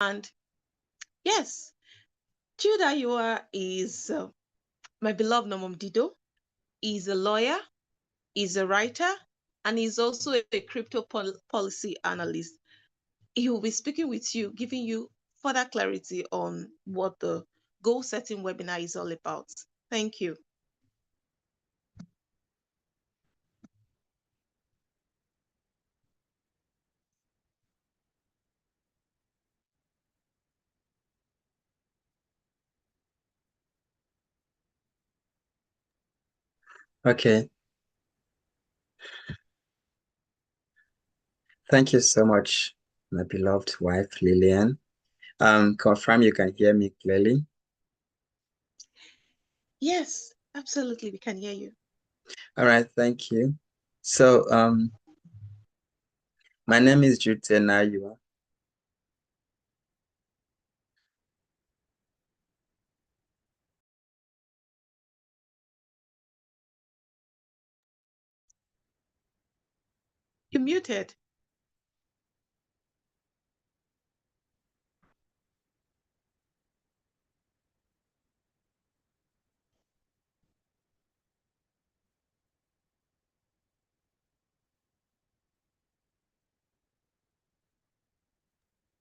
And yes, Jude Ayua is my beloved Nomom Dido. He's a lawyer, he's a writer, and he's also a crypto policy analyst. He will be speaking with you, giving you further clarity on what the goal setting webinar is all about. Thank you. Okay. Thank you so much, my beloved wife, Lillian. Confirm you can hear me clearly. Yes, absolutely. We can hear you. All right, thank you. So, my name is Jude Ayua. You're muted.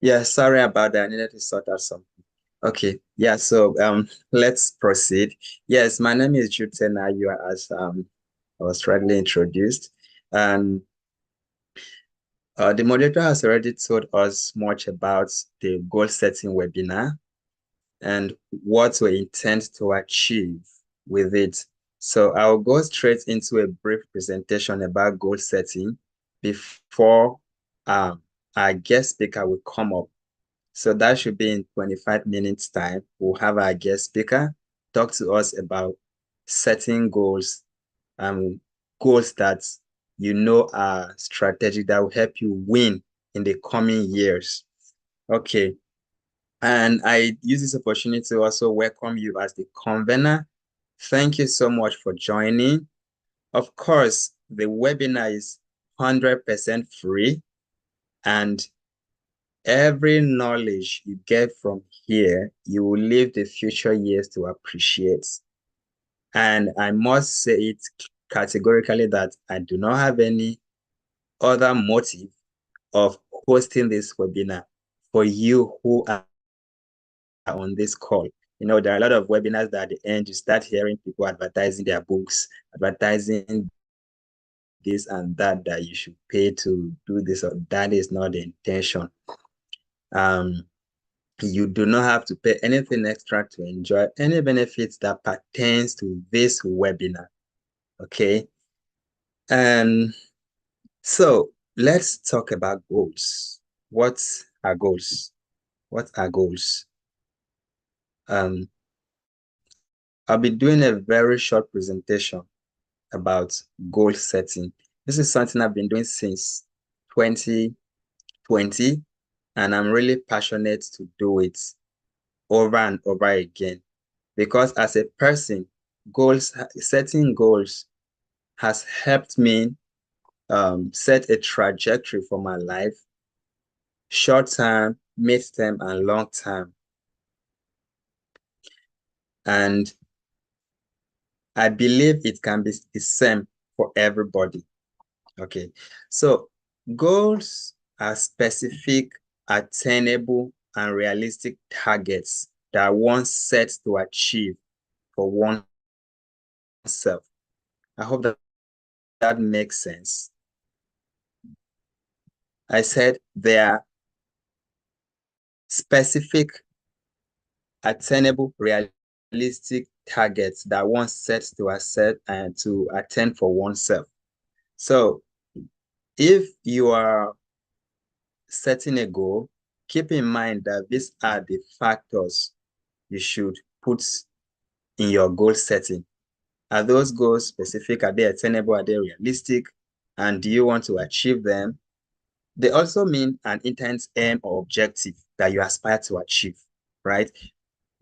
Yeah, sorry about that. I needed to sort out something. Okay, yeah, so let's proceed. Yes, my name is Jude Ayua, as I was rightly introduced. And the moderator has already told us much about the goal setting webinar and what we intend to achieve with it. So I'll go straight into a brief presentation about goal setting before our guest speaker will come up. So that should be in 25 minutes time. We'll have our guest speaker talk to us about setting goals, goals that you know are strategic that will help you win in the coming years. Okay. And I use this opportunity to also welcome you as the convener. Thank you so much for joining. Of course, the webinar is 100% free, and every knowledge you get from here, you will live the future years to appreciate. And I must say it categorically that I do not have any other motive of hosting this webinar for you who are on this call. You know, there are a lot of webinars that at the end you start hearing people advertising their books, advertising this and that you should pay to do this, or that is not the intention. You do not have to pay anything extra to enjoy any benefits that pertains to this webinar. Okay. And so let's talk about goals. What are goals? What are goals? I'll be doing a very short presentation about goal setting. This is something I've been doing since 2020, and I'm really passionate to do it over and over again. Because as a person, setting goals has helped me set a trajectory for my life, short term, mid term, and long term. And I believe it can be the same for everybody. Okay, so goals are specific, attainable, and realistic targets that one sets to achieve for oneself. I hope that makes sense. I said they are specific, attainable, realistic targets that one sets to accept and to attain for oneself. So if you are setting a goal, keep in mind that these are the factors you should put in your goal setting. Are those goals specific? Are they attainable? Are they realistic? And do you want to achieve them? They also mean an intense aim or objective that you aspire to achieve, right?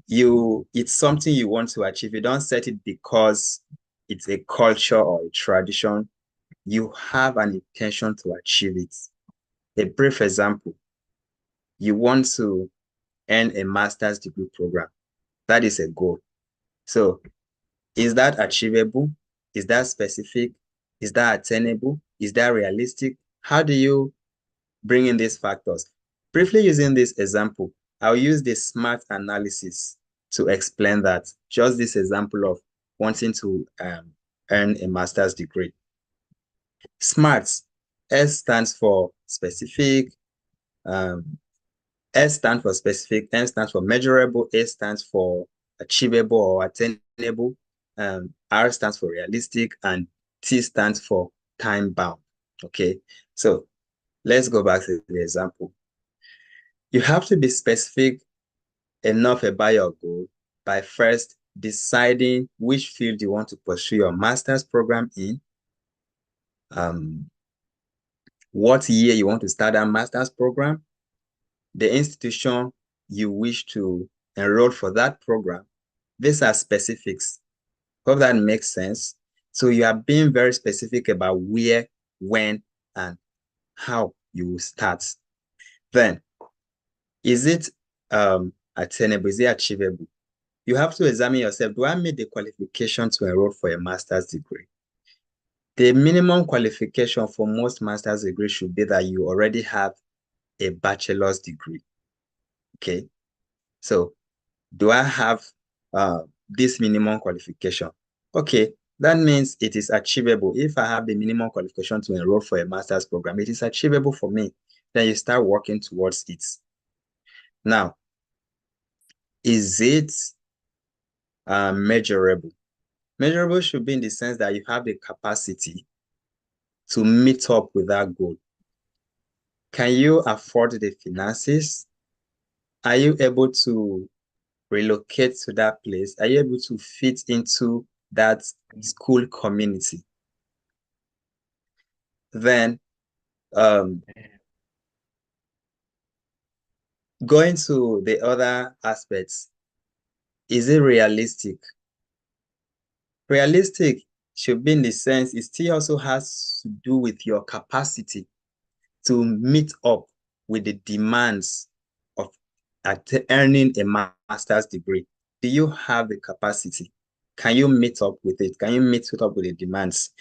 It's something you want to achieve. You don't set it because it's a culture or a tradition. You have an intention to achieve it. A brief example, you want to earn a master's degree program. That is a goal. So is that achievable? Is that specific? Is that attainable? Is that realistic? How do you bring in these factors? Briefly using this example, I'll use the SMART analysis to explain that. Just this example of wanting to earn a master's degree. SMART, S stands for specific, um, S stands for specific, M stands for measurable, A stands for achievable or attainable, R stands for realistic, and T stands for time bound. Okay, so let's go back to the example. You have to be specific enough about your goal by first deciding which field you want to pursue your master's program in, what year you want to start that master's program, the institution you wish to enroll for that program. These are specifics. Hope that makes sense. So you are being very specific about where, when, and how you will start. Then, is it attainable? Is it achievable? You have to examine yourself. Do I meet the qualification to enroll for a master's degree? The minimum qualification for most master's degrees should be that you already have a bachelor's degree. Okay. So do I have this minimum qualification? Okay, that means it is achievable. If I have the minimum qualification to enroll for a master's program, it is achievable for me. Then you start working towards it. Now, is it measurable? Measurable should be in the sense that you have the capacity to meet up with that goal. Can you afford the finances? Are you able to relocate to that place? Are you able to fit into that school community? Then going to the other aspects, is it realistic? Realistic should be in the sense it still also has to do with your capacity to meet up with the demands of earning a master's degree. Do you have the capacity? Can you meet up with it? Can you meet up with the demands?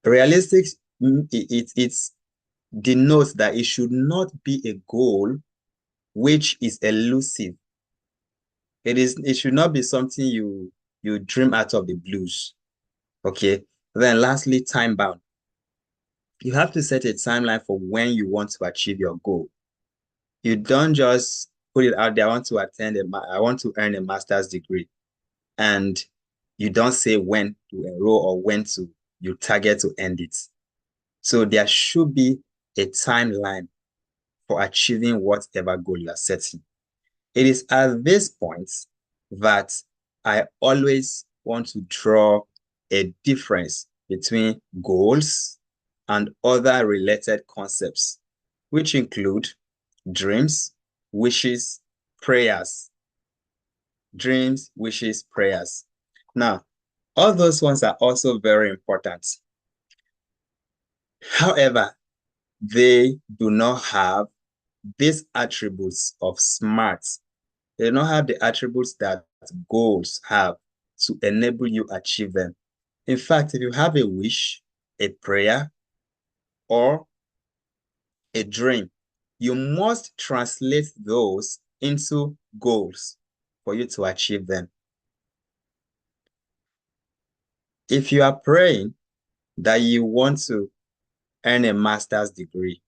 Realistic, it denotes that it should not be a goal which is elusive. It should not be something you dream out of the blues. Okay. Then lastly, time bound. You have to set a timeline for when you want to achieve your goal. You don't just put it out there, I want to earn a master's degree, and you don't say when to enroll or when to you target to end it. So there should be a timeline for achieving whatever goal you are setting. It is at this point that I always want to draw a difference between goals and other related concepts, which include dreams, wishes, prayers. Dreams, wishes, prayers. Now, all those ones are also very important. However, they do not have these attributes of SMART. They do not have the attributes that goals have to enable you achieve them. In fact, if you have a wish, a prayer, or a dream, you must translate those into goals for you to achieve them. If you are praying that you want to earn a master's degree,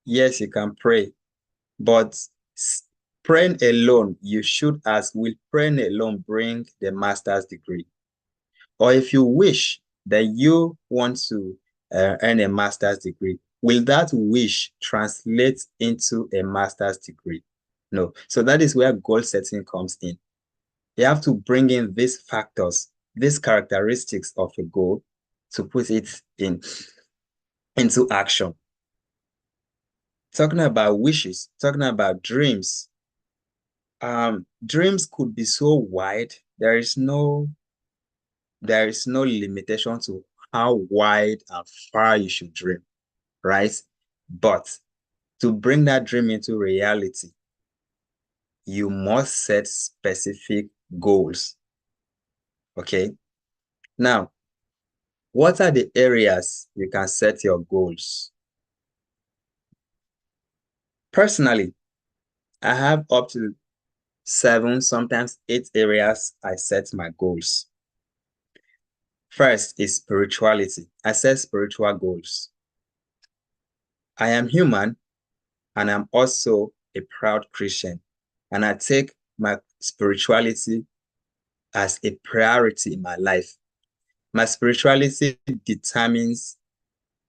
yes, you can pray, but praying alone, you should ask, will praying alone bring the master's degree? Or if you wish that you want to earn a master's degree, will that wish translate into a master's degree? No. So that is where goal setting comes in. You have to bring in these factors, these characteristics of a goal to put it into action. Talking about wishes, talking about dreams. Dreams could be so wide. There is no limitation to how wide and far you should dream, right? But to bring that dream into reality, you must set specific goals. Okay. Now, what are the areas you can set your goals? Personally, I have up to 7, sometimes 8 areas I set my goals. First is spirituality. I set spiritual goals. I am human and I'm also a proud Christian, and I take my spirituality as a priority in my life. My spirituality determines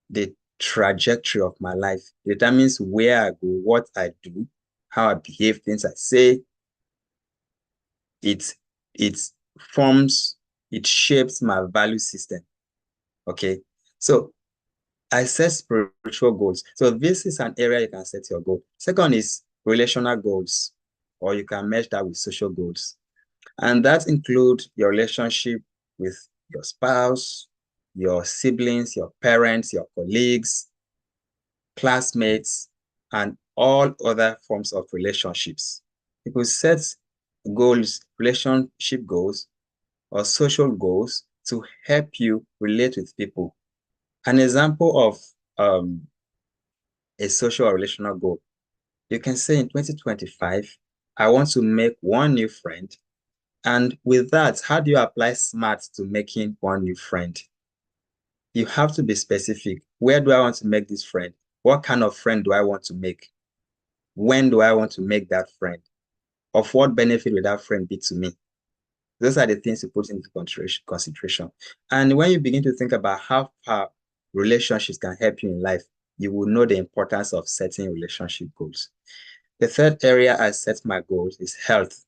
the trajectory of my life, determines where I go, what I do, how I behave, things I say. It forms, it shapes my value system. Okay. So I set spiritual goals. So this is an area you can set your goal. Second is relational goals, or you can match that with social goals. And that includes your relationship with your spouse, your siblings, your parents, your colleagues, classmates, and all other forms of relationships. People set goals, relationship goals, or social goals to help you relate with people. An example of a social or relational goal, you can say in 2025, I want to make one new friend. And with that, how do you apply SMART to making one new friend? You have to be specific. Where do I want to make this friend? What kind of friend do I want to make? When do I want to make that friend? Of what benefit will that friend be to me? Those are the things to put into consideration. And when you begin to think about how far relationships can help you in life, you will know the importance of setting relationship goals. The third area I set my goals is health.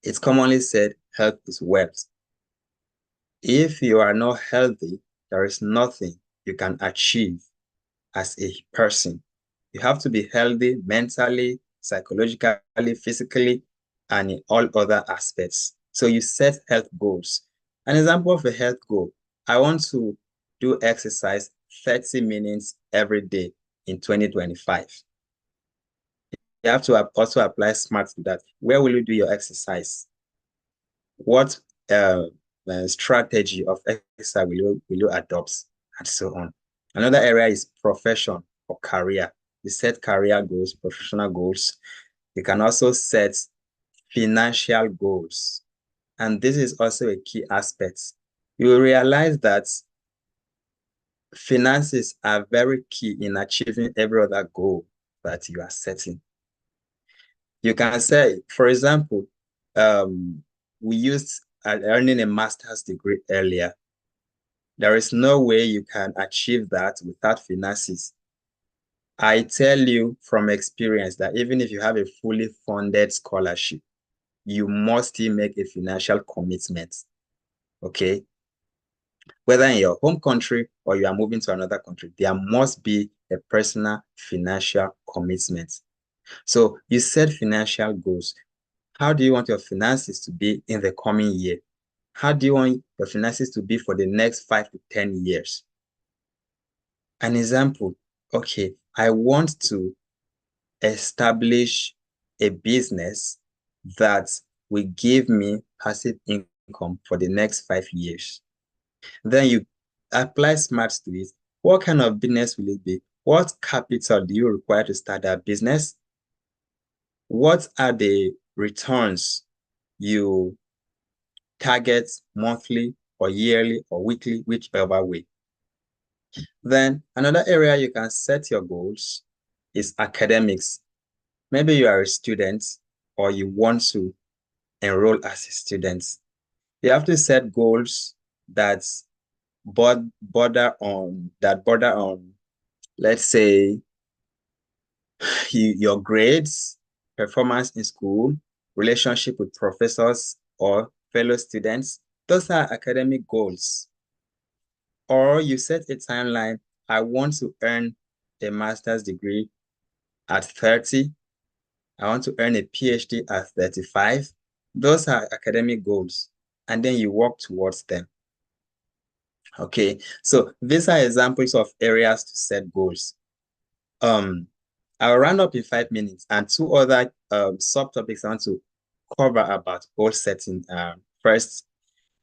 It's commonly said health is wealth. If you are not healthy, there is nothing you can achieve as a person. You have to be healthy mentally, psychologically, physically, and in all other aspects. So you set health goals. An example of a health goal, I want to do exercise 30 minutes every day in 2025. You have to also apply SMART to that. Where will you do your exercise? What strategy of exercise will you adopt, and so on. Another area is profession or career. You set career goals, professional goals. You can also set financial goals. And this is also a key aspect. You will realize that finances are very key in achieving every other goal that you are setting. You can say, for example, we used earning a master's degree earlier. There is no way you can achieve that without finances. I tell you from experience that even if you have a fully funded scholarship, you must still make a financial commitment. Okay. Whether in your home country or you are moving to another country, there must be a personal financial commitment. So you set financial goals. How do you want your finances to be in the coming year? How do you want your finances to be for the next 5 to 10 years? An example, okay, I want to establish a business that will give me passive income for the next 5 years. Then you apply SMART to it. What kind of business will it be? What capital do you require to start that business? What are the returns you target monthly or yearly or weekly, whichever way? Then another area you can set your goals is academics. Maybe you are a student or you want to enroll as a student. You have to set goals that border on, let's say, your grades, performance in school, relationship with professors or fellow students. Those are academic goals. Or you set a timeline. I want to earn a master's degree at 30. I want to earn a PhD at 35. Those are academic goals. And then you work towards them. Okay, so these are examples of areas to set goals. I'll round up in 5 minutes, and two other subtopics I want to cover about goal setting. First,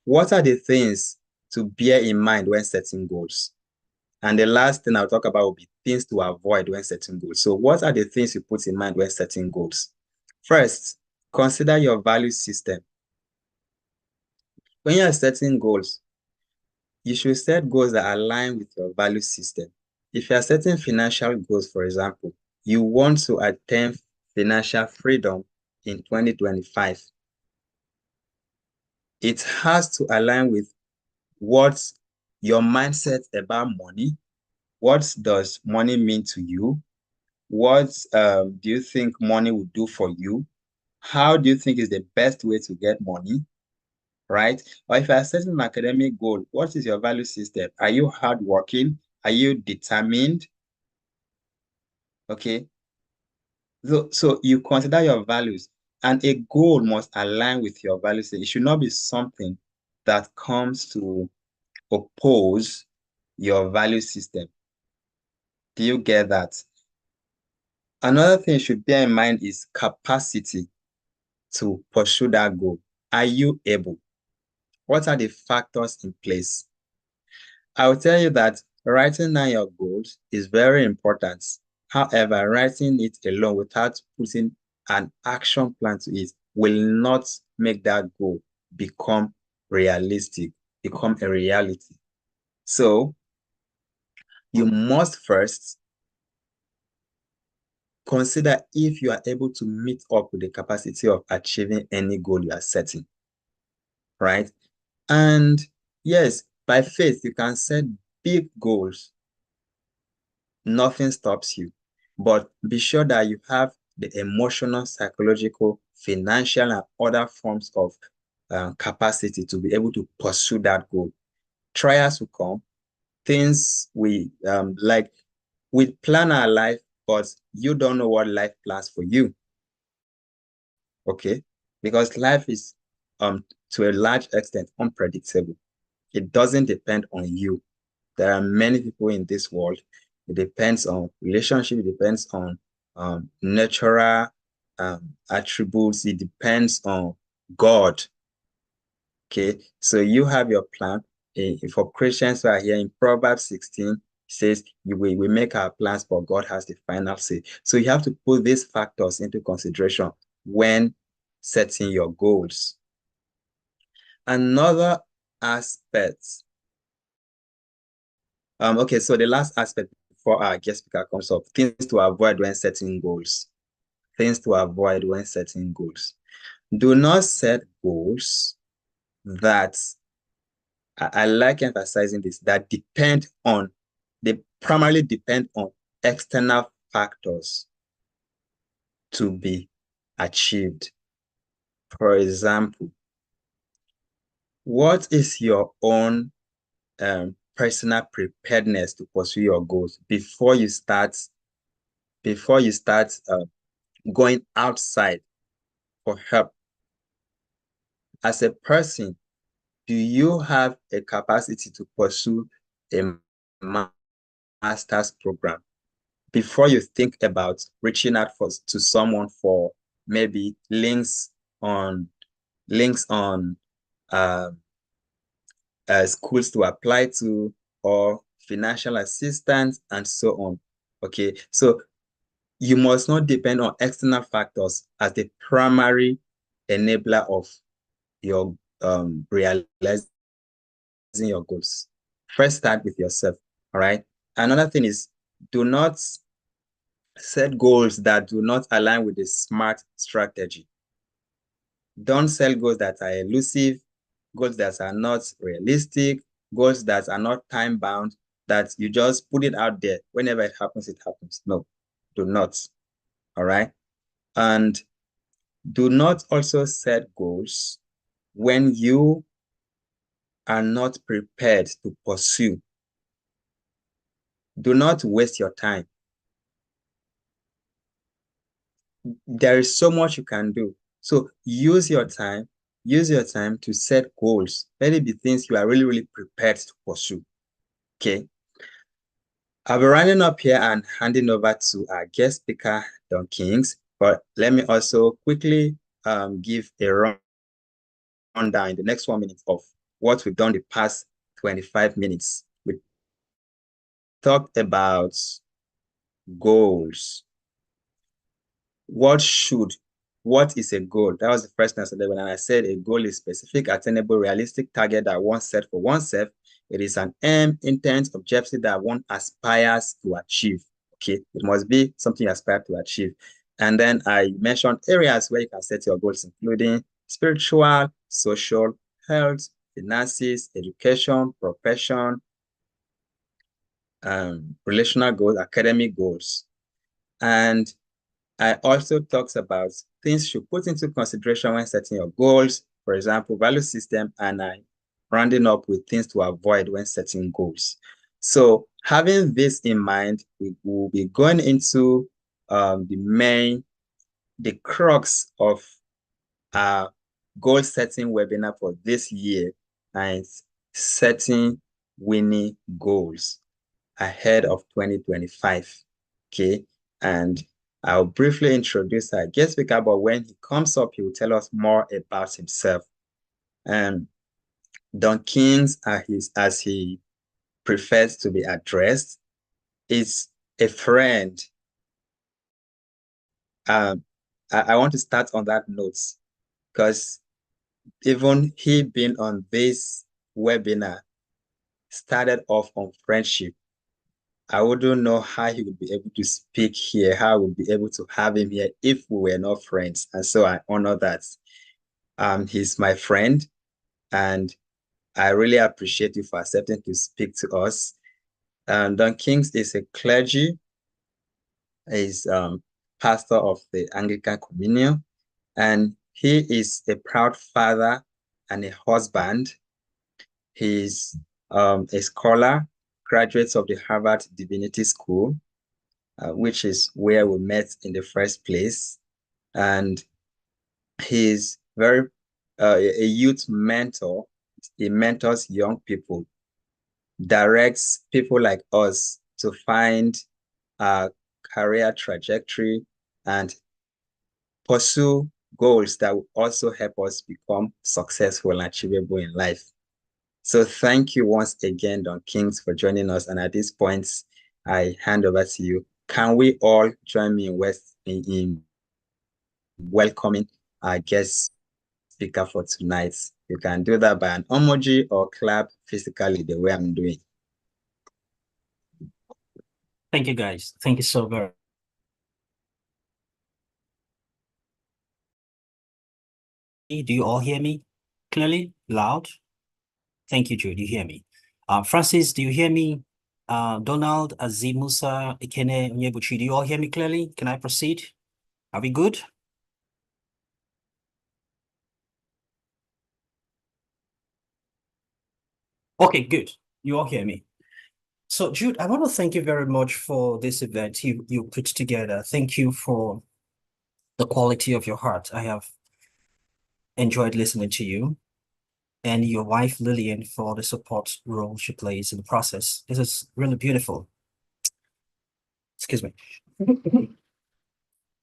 what are the things to bear in mind when setting goals? And the last thing I'll talk about will be things to avoid when setting goals. So what are the things you put in mind when setting goals? First, consider your value system. When you're setting goals, you should set goals that align with your value system. If you're setting financial goals, for example, you want to attain financial freedom in 2025, it has to align with what your mindset about money. What does money mean to you? What do you think money will do for you? How do you think is the best way to get money? Right? Or if you're setting an academic goal, what is your value system? Are you hardworking? Are you determined? Okay. So you consider your values, and a goal must align with your values. It should not be something that comes to oppose your value system. Do you get that? Another thing you should bear in mind is capacity to pursue that goal. Are you able? What are the factors in place? I will tell you that writing down your goals is very important. However, writing it alone without putting an action plan to it will not make that goal become realistic, become a reality. So you must first consider if you are able to meet up with the capacity of achieving any goal you are setting, right? And yes, by faith, you can set big goals. Nothing stops you. But be sure that you have the emotional, psychological, financial, and other forms of capacity to be able to pursue that goal. Trials will come. Things we plan our life, but you don't know what life plans for you. Okay? Because life is to a large extent unpredictable. It doesn't depend on you. There are many people in this world. It depends on relationship. It depends on natural attributes. It depends on God. Okay, so you have your plan. For Christians who are here in Proverbs 16, it says we make our plans, but God has the final say. So you have to put these factors into consideration when setting your goals. Another aspect. Okay, so the last aspect before our guest speaker comes up, things to avoid when setting goals. Things to avoid when setting goals. Do not set goals that I like emphasizing this, that they primarily depend on external factors to be achieved. For example, what is your own personal preparedness to pursue your goals before you start going outside for help? As a person, do you have a capacity to pursue a master's program before you think about reaching out to someone for maybe links on uh, schools to apply to, or financial assistance and so on? Okay, so you must not depend on external factors as the primary enabler of your realizing your goals. First, start with yourself. All right. Another thing is, do not set goals that do not align with a smart strategy. Don't set goals that are elusive, goals that are not realistic, goals that are not time bound, that you just put it out there. Whenever it happens, it happens. No, do not. All right. And do not also set goals when you are not prepared to pursue. Do not waste your time. There is so much you can do. So use your time to set goals. Let it be things you are really, really prepared to pursue. Okay. I'll be running up here and handing over to our guest speaker, Don Kings. But let me also quickly give a rundown in the next 1 minute of what we've done the past 25 minutes. We talked about goals. What is a goal? That was the first thing I said. When I said a goal is specific, attainable, realistic target that one set for oneself. It is an aim, intent, objective that one aspires to achieve. Okay, it must be something you aspire to achieve. And then I mentioned areas where you can set your goals, including spiritual, social, health, finances, education, profession, relational goals, academic goals. And I also talks about things you put into consideration when setting your goals, for example, value system, and I rounding up with things to avoid when setting goals. So having this in mind, we will be going into the crux of our goal setting webinar for this year, and setting winning goals ahead of 2025. Okay. And I'll briefly introduce our guest speaker, but when he comes up, he will tell us more about himself. And Don Kings, as he prefers to be addressed, is a friend. I want to start on that note because even he being on this webinar started off on friendship. I wouldn't know how he would be able to speak here, how I would be able to have him here if we were not friends. And so I honor that. He's my friend, and I really appreciate you for accepting to speak to us. Don Kings is a clergy, is pastor of the Anglican Communion, and he is a proud father and a husband. He's a scholar, graduate of the Harvard Divinity School, which is where we met in the first place. And he's very a youth mentor. He mentors young people, directs people like us to find a career trajectory and pursue goals that will also help us become successful and achievable in life. So thank you once again, Don Kings, for joining us. And at this point, I hand over to you. Can we all join me in welcoming our guest speaker for tonight? You can do that by an emoji or clap physically the way I'm doing. Thank you, guys. Thank you so very. Do you all hear me clearly, loud? Thank you, Jude. You hear me? Francis, do you hear me? Donald, Azimusa, Ikene, Onyebuchi, do you all hear me clearly? Can I proceed? Are we good? Okay, good. You all hear me. So, Jude, I want to thank you very much for this event you put together. Thank you for the quality of your heart. I have enjoyed listening to you, and your wife, Lillian, for the support role she plays in the process. This is really beautiful. Excuse me.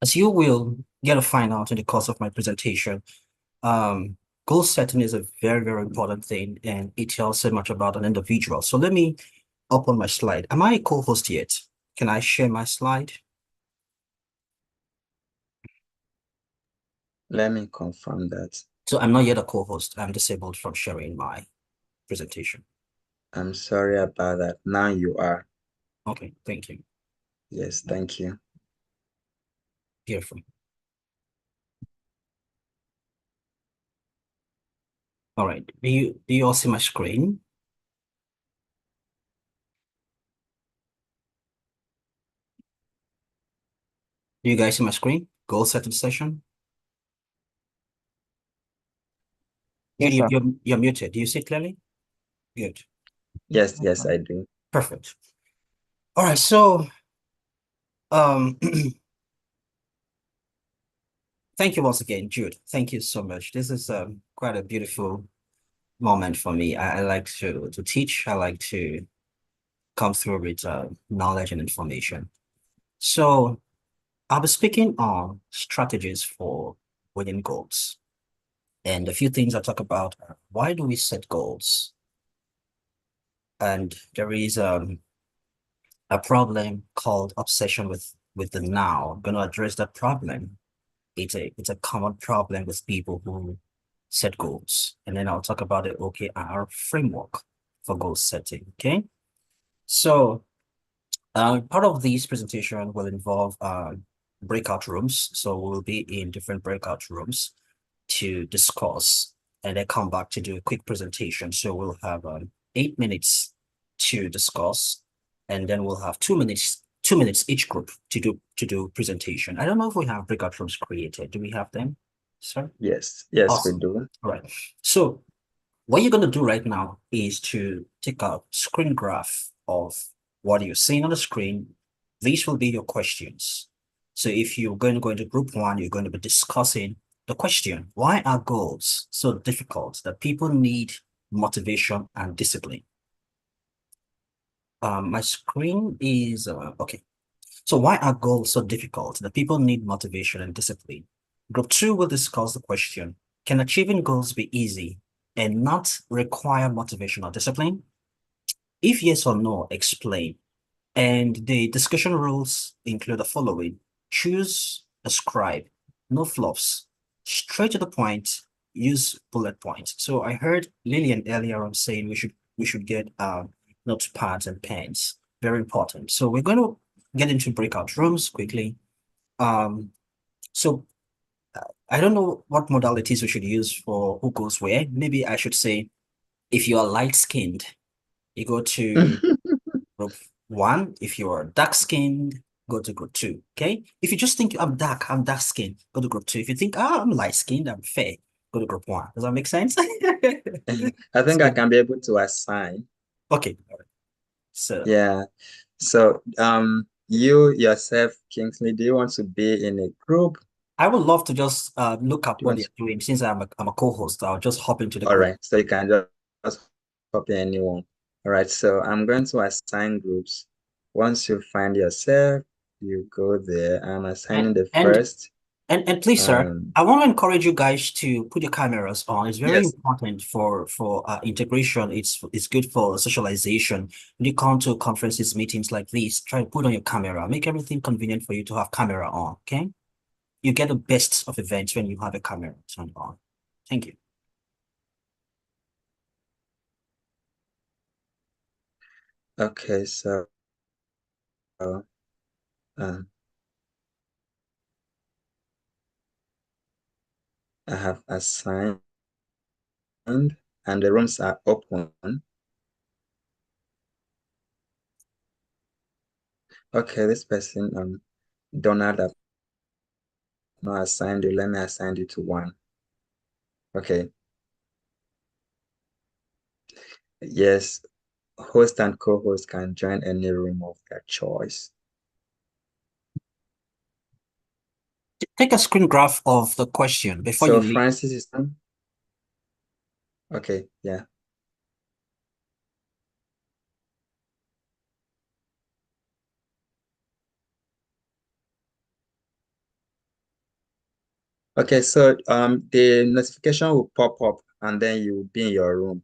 As you will get to find out in the course of my presentation, goal setting is a very, very important thing, and it tells so much about an individual. So let me open my slide. Am I a co-host yet? Can I share my slide? Let me confirm that. So I'm not yet a co-host. I'm disabled from sharing my presentation. I'm sorry about that. Now you are. Okay, thank you. Yes, thank you. Beautiful. All right. Do you all see my screen? Do you guys see my screen? Goal setting session? Yes, sir. You're muted. Do you see it clearly? Good. Yes, I do. Perfect. All right, so thank you once again, Jude. Thank you so much. This is quite a beautiful moment for me. I like to teach. I like to come through with knowledge and information. So I'll be speaking on strategies for winning goals. And a few things I talk about are why do we set goals? And there is a problem called obsession with the now. I'm going to address that problem. It's a common problem with people who set goals. And then I'll talk about the OKR framework for goal setting. Okay. So part of this presentation will involve breakout rooms. So we'll be in different breakout rooms to discuss and then come back to do a quick presentation. So we'll have 8 minutes to discuss, and then we'll have 2 minutes, 2 minutes each group to do presentation. I don't know if we have breakout rooms created. Do we have them, sir? Yes, yes, we Awesome. do. All right. So what you're going to do right now is to take a screen graph of what you're seeing on the screen. These will be your questions. So if you're going to go into group one, you're going to be discussing the question, why are goals so difficult that people need motivation and discipline? My screen is, okay. So why are goals so difficult that people need motivation and discipline? Group two will discuss the question, can achieving goals be easy and not require motivation or discipline? If yes or no, explain. And the discussion rules include the following. Choose a scribe, no fluffs, straight to the point, use bullet points. So I heard Lillian earlier on saying we should get notepads and pens. Very important. So we're going to get into breakout rooms quickly. Um, so I don't know what modalities we should use for who goes where. Maybe I should say if you are light skinned, you go to group one. If you're dark skinned, go to group two. Okay. If you just think I'm dark skinned, go to group two. If you think, I'm light skinned, I'm fair, go to group one. Does that make sense? I think I So, can be able to assign. okay. All right. So Yeah. So, you yourself, Kingsley, do you want to be in a group? I would love to just look at Do you what want you're to? doing. Since I'm a co-host, I'll just hop into the All group. right. So you can just copy anyone. All right. So I'm going to assign groups. Once you find yourself, you go there. I'm And assigning the and first. and please, sir, Um, I want to encourage you guys to put your cameras on. It's very yes. important for integration. It's good for socialization. When you come to conferences, meetings like this, try to put on your camera. Make everything convenient for you to have camera on. Okay, you get the best of events when you have a camera turned on. Thank you. Okay. So, um, I have assigned, and the rooms are open. Okay. This person, Donald, I've not assigned you. Let me assign you to one. Okay. Yes. Host and co-host can join any room of their choice. Take a screen graph of the question before you So leave. Francis is on. Okay, yeah. Okay, so the notification will pop up and then you will be in your room.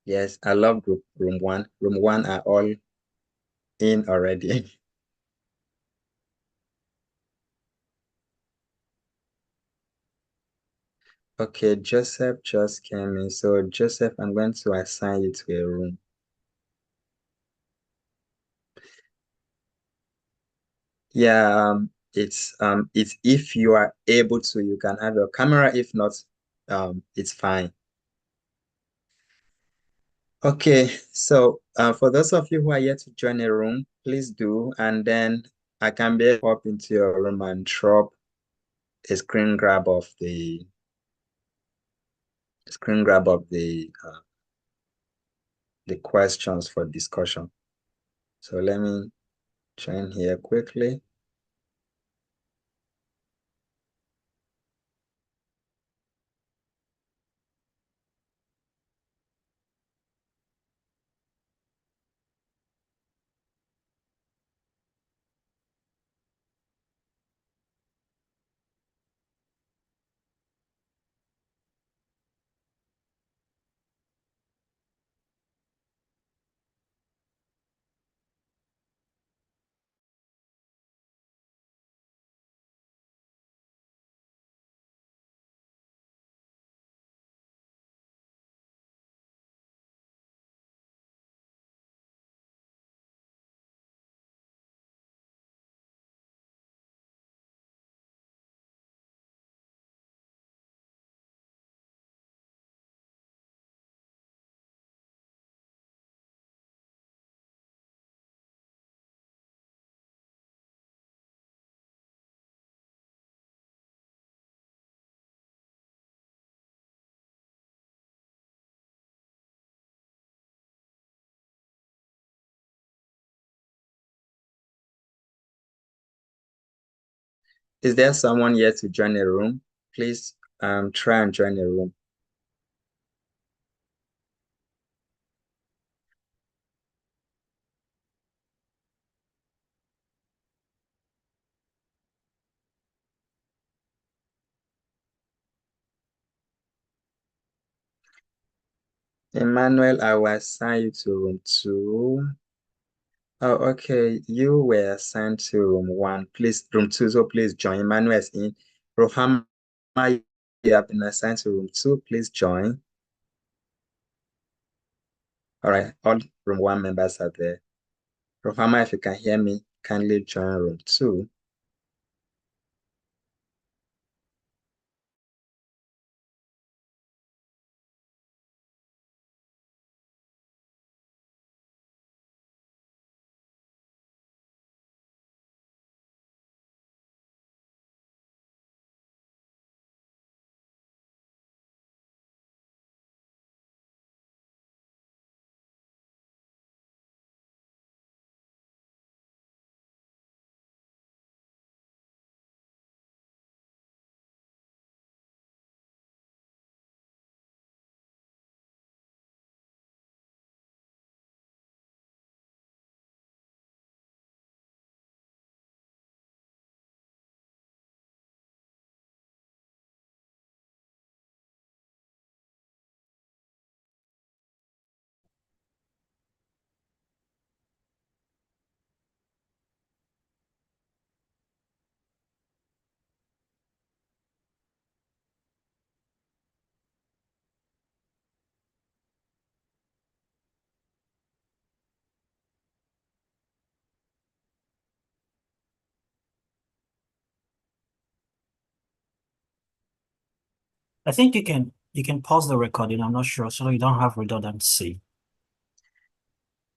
Yes, I love group room one. Room one are all in already. Okay, Joseph just came in. So Joseph, I'm going to assign you to a room. Yeah, it's if you are able to, you can have your camera. If not, it's fine. Okay, so for those of you who are yet to join a room, please do, and then I can be up into your room and drop a screen grab of the questions for discussion. So let me join here quickly. Is there someone yet to join a room? Please try and join a room. Emmanuel, I will assign you to room 2. Oh, okay. You were assigned to room 1. Please, room 2. So please join. Emmanuel is in. Rohama, you have been assigned to room 2. Please join. All right. All room 1 members are there. Rohama, if you can hear me, kindly join room 2. I think you can pause the recording. I'm not sure, so you don't have redundancy.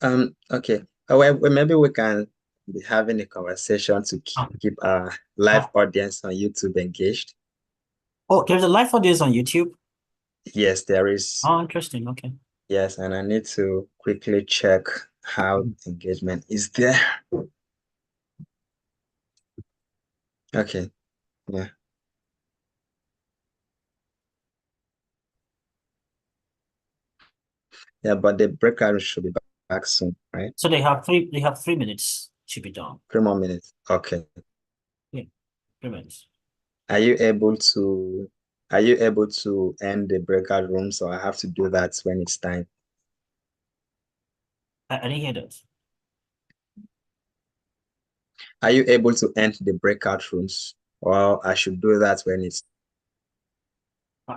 Okay. Well, maybe we can be having a conversation to Ah, keep our live ah. audience on YouTube engaged. Oh, there's a live audience on YouTube. Yes, there is. Oh, interesting. Okay. Yes, and I need to quickly check how engagement is there. Okay. Yeah. Yeah, but the breakout should be back soon, right? So they have 3 minutes to be done. 3 more minutes. Okay. Yeah, 3 minutes. Are you able to end the breakout room? So I have to do that when it's time. I didn't hear that. Are you able to end the breakout rooms? Or I should do that when it's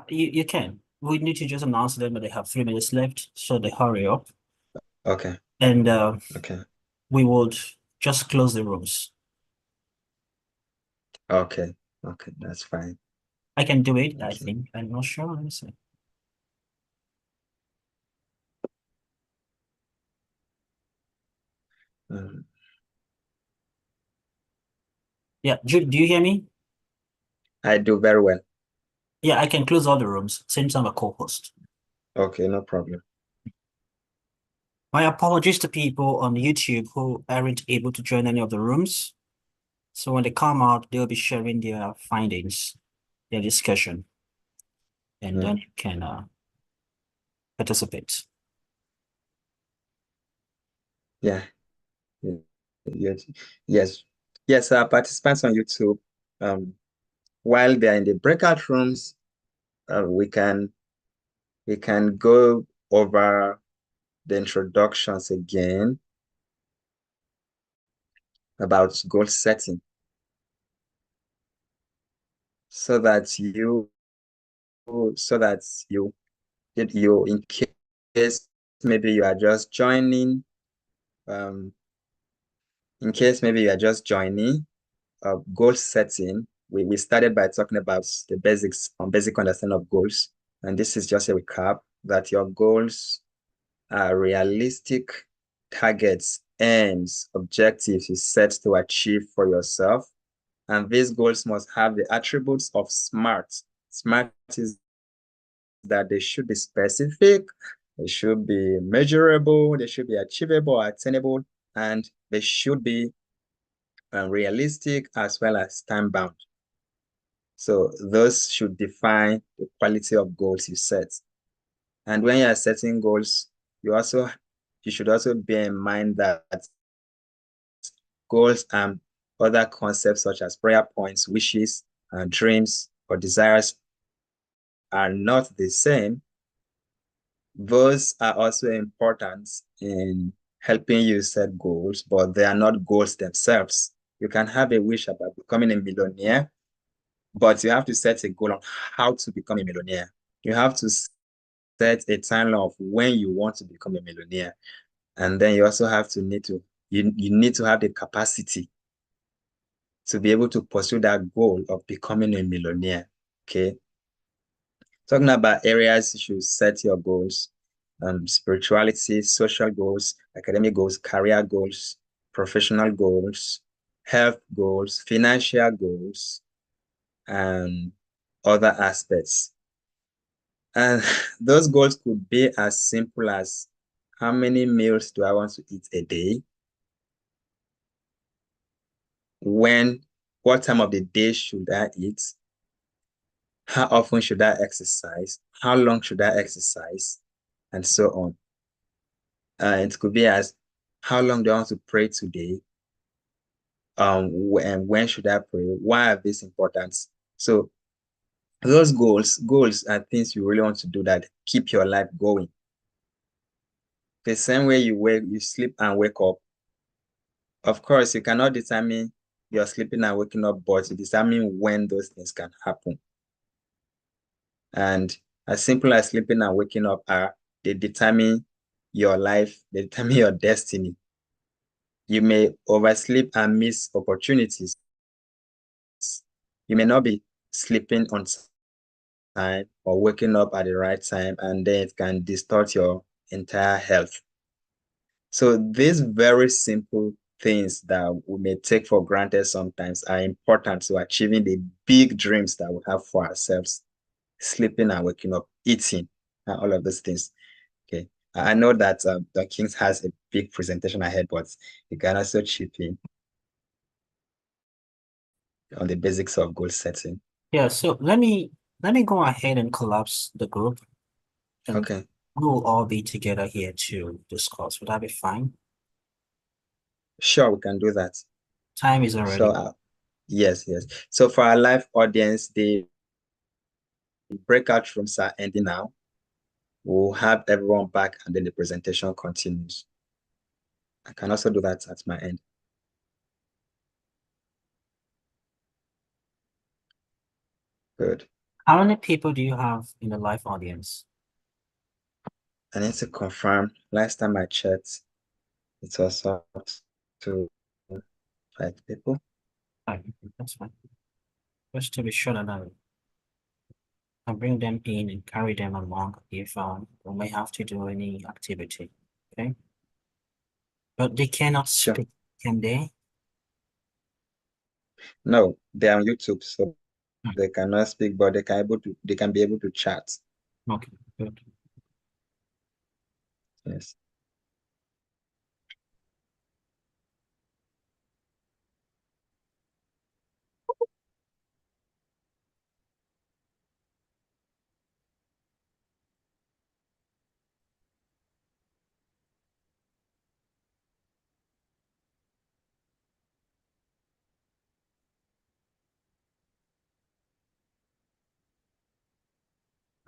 You can. We need to just announce them that they have 3 minutes left, so they hurry up, okay. and Okay. we would just close the rooms. Okay. Okay. That's fine. I can do it, I Okay. think. I'm not sure. Let me see. Um, Yeah, Jude, do you hear me? I do very well. Yeah, I can close all the rooms since I'm a co-host. Okay, no problem. My apologies to people on YouTube who aren't able to join any of the rooms. So when they come out, they'll be sharing their findings, their discussion, and Yeah. then you can participate. Yeah. Yeah. Yes. Yes. Yes. Participants on YouTube, while they're in the breakout rooms, we can go over the introductions again about goal setting so that you in case maybe you are just joining um in case maybe you are just joining goal setting. We started by talking about the basic understanding of goals, and this is just a recap that your goals are realistic targets, aims, objectives you set to achieve for yourself. And these goals must have the attributes of SMART. SMART is that they should be specific, they should be measurable, they should be achievable, attainable, and they should be realistic as well as time bound. So those should define the quality of goals you set. And when you are setting goals, you should also bear in mind that goals and other concepts such as prayer points, wishes, dreams, or desires are not the same. Those are also important in helping you set goals, but they are not goals themselves. You can have a wish about becoming a millionaire, but you have to set a goal on how to become a millionaire. You have to set a timeline of when you want to become a millionaire. And then you also you need to have the capacity to be able to pursue that goal of becoming a millionaire. Okay. Talking about areas you should set your goals, spirituality, social goals, academic goals, career goals, professional goals, health goals, financial goals, and other aspects. And those goals could be as simple as how many meals do I want to eat a day? What time of the day should I eat? How often should I exercise? How long should I exercise? And so on. It could be as how long do I want to pray today? When should I pray? Why are these important? So those goals are things you really want to do that keep your life going. The same way you sleep and wake up. Of course, you cannot determine your sleeping and waking up, but you determine when those things can happen. And as simple as sleeping and waking up are, they determine your life, they determine your destiny. You may oversleep and miss opportunities. You may not be sleeping on time or waking up at the right time, and then it can distort your entire health. So these very simple things that we may take for granted sometimes are important to achieving the big dreams that we have for ourselves. Sleeping and waking up, eating, and all of those things. Okay. I know that the Kings has a big presentation ahead, but you can also chip in on the basics of goal setting. Yeah, so let me go ahead and collapse the group, and Okay. we'll all be together here to discuss. Would that be fine? Sure, we can do that. Time is already. So, yes. So for our live audience, the breakout rooms are ending now. We'll have everyone back and then the presentation continues. I can also do that at my end. Good. How many people do you have in the live audience? I need to confirm. Last time I checked, it was up to 5 people. Five. That's fine. Just to be sure that I bring them in and carry them along if we may have to do any activity. Okay. But they cannot Sure. speak, can they? No, they're on YouTube, so Hmm. they cannot speak, but they can be able to chat. Okay, good. Yes.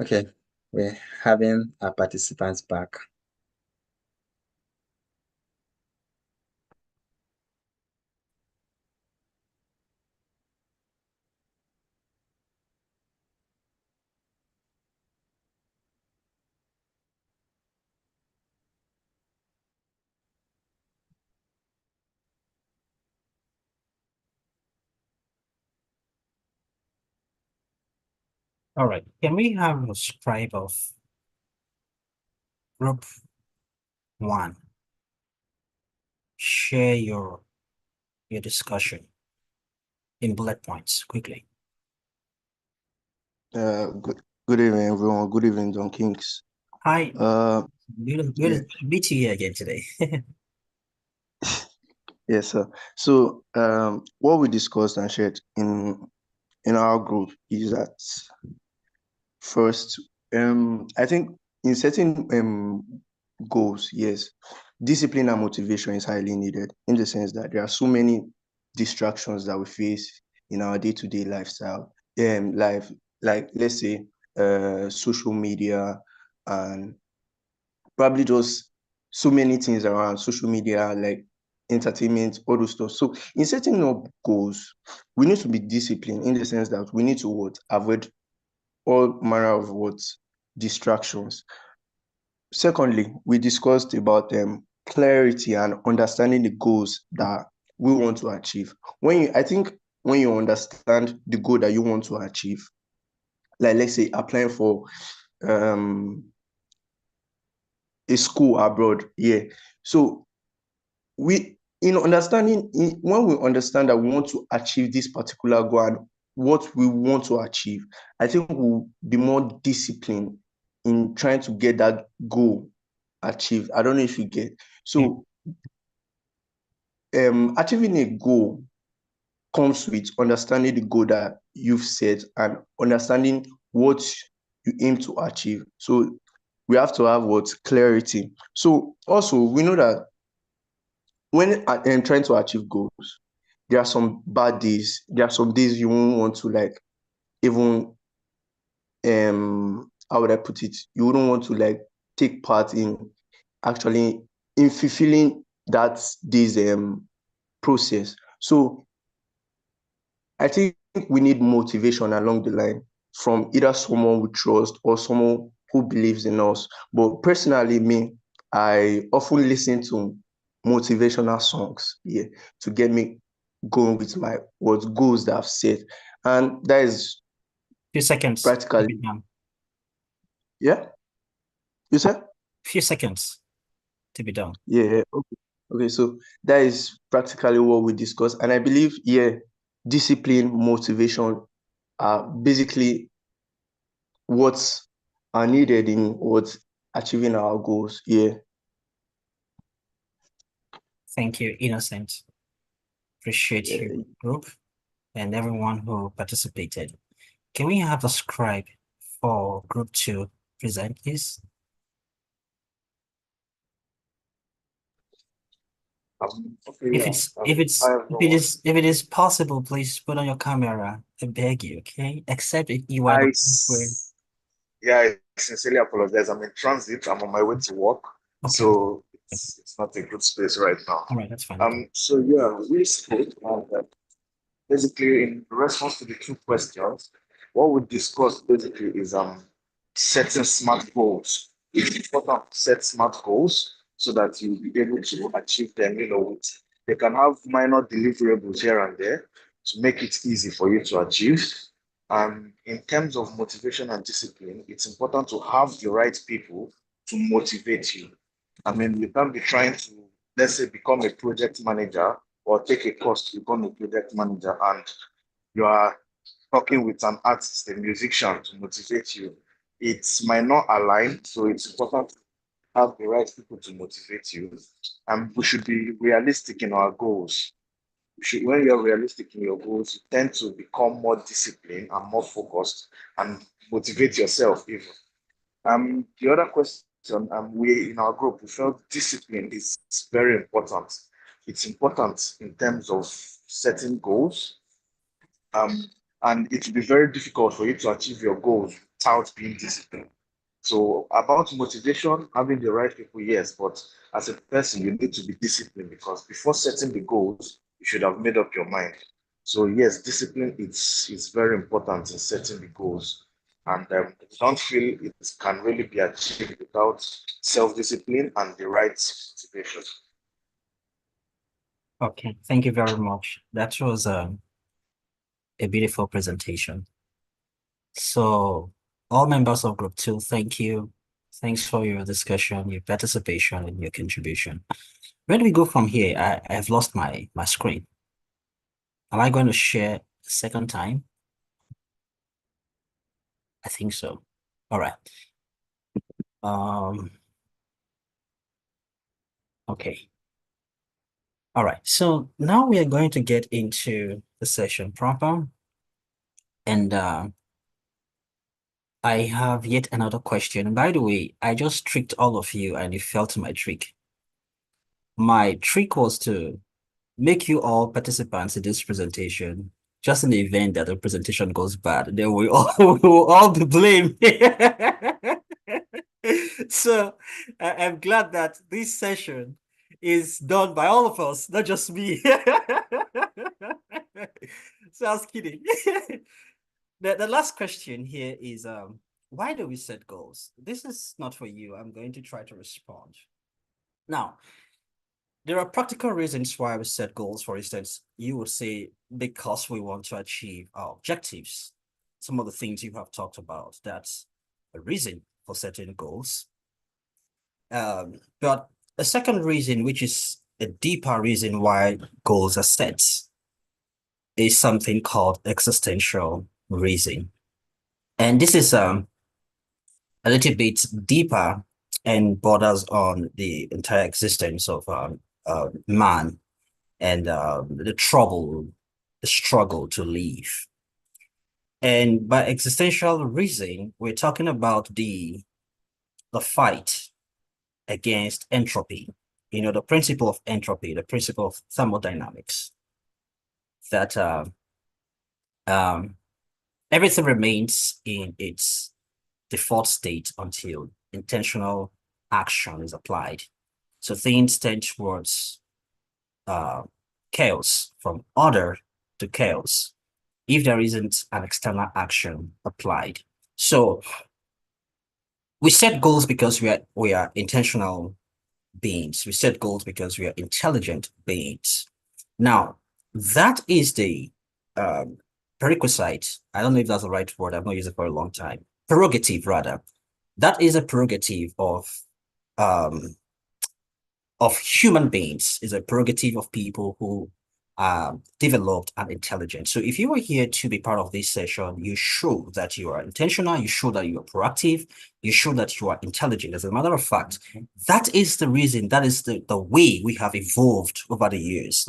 Okay, we're having our participants back. All right. Can we have a scribe of group one? Share your discussion in bullet points quickly. Good evening, everyone. Good evening, John Kings. Hi. Yeah, Good to meet you here again today. yes, sir. So, what we discussed and shared in in our group is that first, I think in setting goals, yes, discipline and motivation is highly needed in the sense that there are so many distractions that we face in our day-to-day lifestyle, life, like let's say social media and probably just so many things around social media, like entertainment, all those stuff. So in setting up goals, we need to be disciplined in the sense that we need to avoid all manner of distractions. Secondly, we discussed about clarity and understanding the goals that we want to achieve. I think when you understand the goal that you want to achieve, like let's say applying for um, a school abroad, yeah. So when we understand that we want to achieve this particular goal and what we want to achieve, I think we'll be more disciplined in trying to get that goal achieved. I don't know if you get. So achieving a goal comes with understanding the goal that you've set and understanding what you aim to achieve. So we have to have clarity. So also we know that when trying to achieve goals, there are some bad days. There are some days you won't want to like even how would I put it? You wouldn't want to like take part in actually in fulfilling that day's process. So I think we need motivation along the line from either someone we trust or someone who believes in us. But personally, me, I often listen to motivational songs, yeah, to get me going with my what goals that I've set. And that is Few seconds. practically, yeah, you said? Few seconds to be done. Yeah, okay. Okay, so that is practically what we discussed. And I believe, yeah, discipline, motivation are basically what are needed in what achieving our goals. Yeah. Thank you, Innocent. Appreciate Yeah. your group and everyone who participated. Can we have a scribe for group 2 present, please? Okay, If yeah. it's if it's Hi if it everyone. is if it is possible, please put on your camera. I beg you, okay? Except if you are in I, a place where s- yeah, I sincerely apologize. I'm in transit. I'm on my way to work, okay, so it's not a good space right now. all right, that's fine. Okay. So yeah, we spoke and basically in response to the two questions, what we discussed basically is setting smart goals. It's important to set smart goals so that you'll be able to achieve them, they can have minor deliverables here and there to make it easy for you to achieve. And in terms of motivation and discipline, it's important to have the right people to motivate you. I mean, you can't be trying to, let's say, become a project manager or take a course to become a project manager and you are talking with an artist, a musician to motivate you. It might not align, so it's important to have the right people to motivate you. And we should be realistic in our goals. When you're realistic in your goals, you tend to become more disciplined and more focused and motivate yourself even. The other question, we in our group, we felt discipline is very important. It's important in terms of setting goals, um, and it will be very difficult for you to achieve your goals without being disciplined. So about motivation, having the right people, yes, but as a person, you need to be disciplined because before setting the goals, you should have made up your mind. So yes, discipline is very important in setting the goals. And I don't feel it can really be achieved without self-discipline and the right motivation. Okay, thank you very much. That was a beautiful presentation. So all members of group 2, thank you. Thanks for your discussion, your participation, and your contribution. Where do we go from here? I've lost my screen. Am I going to share a second time? I think so. All right. Okay. All right. So now we are going to get into the session proper. And I have yet another question. By the way, I just tricked all of you and you felt my trick. My trick was to make you all participants in this presentation. Just in the event that the presentation goes bad, then we will all be blamed. So I'm glad that this session is done by all of us, not just me. So I was kidding. The last question here is why do we set goals? This is not for you. I'm going to try to respond. Now, there are practical reasons why we set goals. For instance, you would say because we want to achieve our objectives. Some of the things you have talked about, that's a reason for setting goals. But a second reason, which is a deeper reason why goals are set, is something called existential reason. And this is a little bit deeper and borders on the entire existence of man and the struggle to live. And by existential reason, we're talking about the fight against entropy. You know, the principle of entropy, the principle of thermodynamics, that everything remains in its default state until intentional action is applied. So things tend towards chaos, from order to chaos, if there isn't an external action applied. So we set goals because we are intentional beings. We set goals because we are intelligent beings. Now, that is the prerequisite. I don't know if that's the right word. I've not used it for a long time. Prerogative, rather. That is a prerogative of human beings, is a prerogative of people who are developed and intelligent. So if you are here to be part of this session, you show that you are intentional, you show that you are proactive, you show that you are intelligent. As a matter of fact, that is the reason, that is the way we have evolved over the years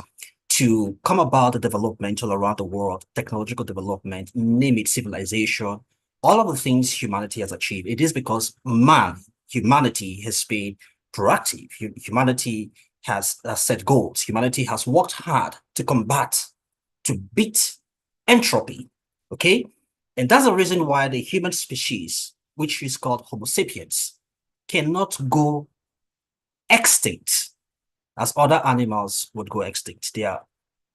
to come about the development all around the world, technological development, name it, civilization, all of the things humanity has achieved. It is because humanity has been proactive. Humanity has set goals. Humanity has worked hard to combat, to beat entropy. Okay? And that's the reason why the human species, which is called Homo sapiens, cannot go extinct as other animals would go extinct. They are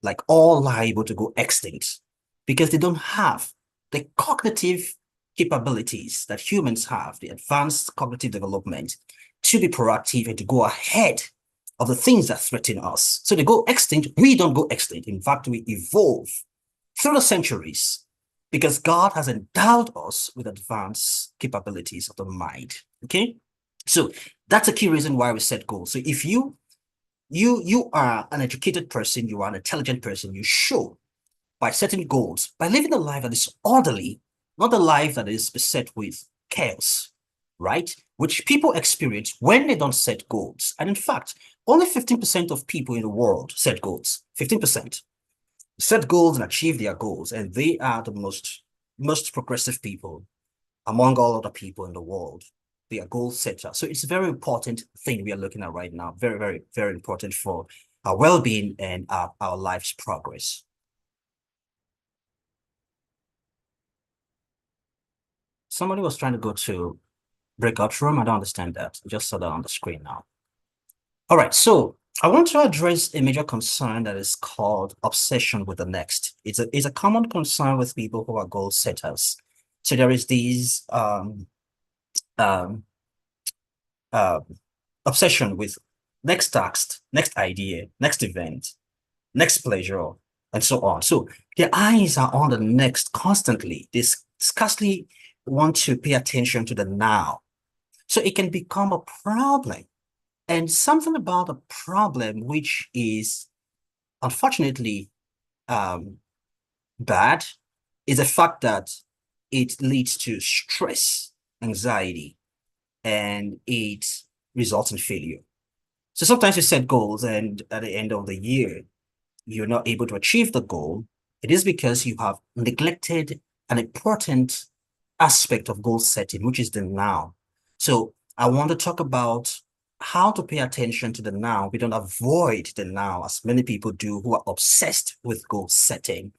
like all liable to go extinct because they don't have the cognitive capabilities that humans have, the advanced cognitive development to be proactive and to go ahead of the things that threaten us. So they go extinct, we don't go extinct. In fact, we evolve through the centuries because God has endowed us with advanced capabilities of the mind. Okay? So that's a key reason why we set goals. So if you are an educated person, you are an intelligent person, you show by setting goals, by living a life that is orderly, not a life that is beset with chaos, right? Which people experience when they don't set goals. And in fact, only 15% of people in the world set goals. 15% set goals and achieve their goals. And they are the most progressive people among all other people in the world. They are goal setters. So it's a very important thing we are looking at right now. Very, very, very important for our well-being and our life's progress. Somebody was trying to go to breakout room. I don't understand that. I just saw that on the screen now. All right, so I want to address a major concern that is called obsession with the next. It's a common concern with people who are goal setters. So there is these obsession with next task, next idea, next event, next pleasure, and so on. So their eyes are on the next constantly. They scarcely want to pay attention to the now. So it can become a problem. And something about a problem which is unfortunately bad is the fact that it leads to stress, anxiety, and it results in failure. So sometimes you set goals and at the end of the year, you're not able to achieve the goal. It is because you have neglected an important aspect of goal setting, which is the now. So I want to talk about how to pay attention to the now. We don't avoid the now, as many people do who are obsessed with goal setting,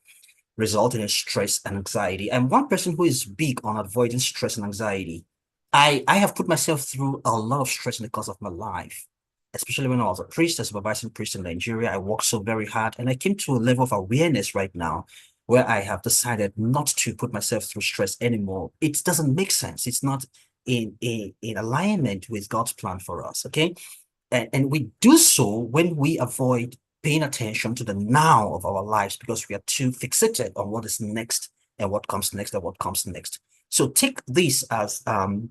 resulting in stress and anxiety. I'm one person who is big on avoiding stress and anxiety. I have put myself through a lot of stress in the course of my life, especially when I was a priest, a supervising priest in Nigeria. I worked so very hard, and I came to a level of awareness right now where I have decided not to put myself through stress anymore. It doesn't make sense. It's not in alignment with God's plan for us, okay? And we do so when we avoid paying attention to the now of our lives because we are too fixated on what is next and what comes next and what comes next. So take this as an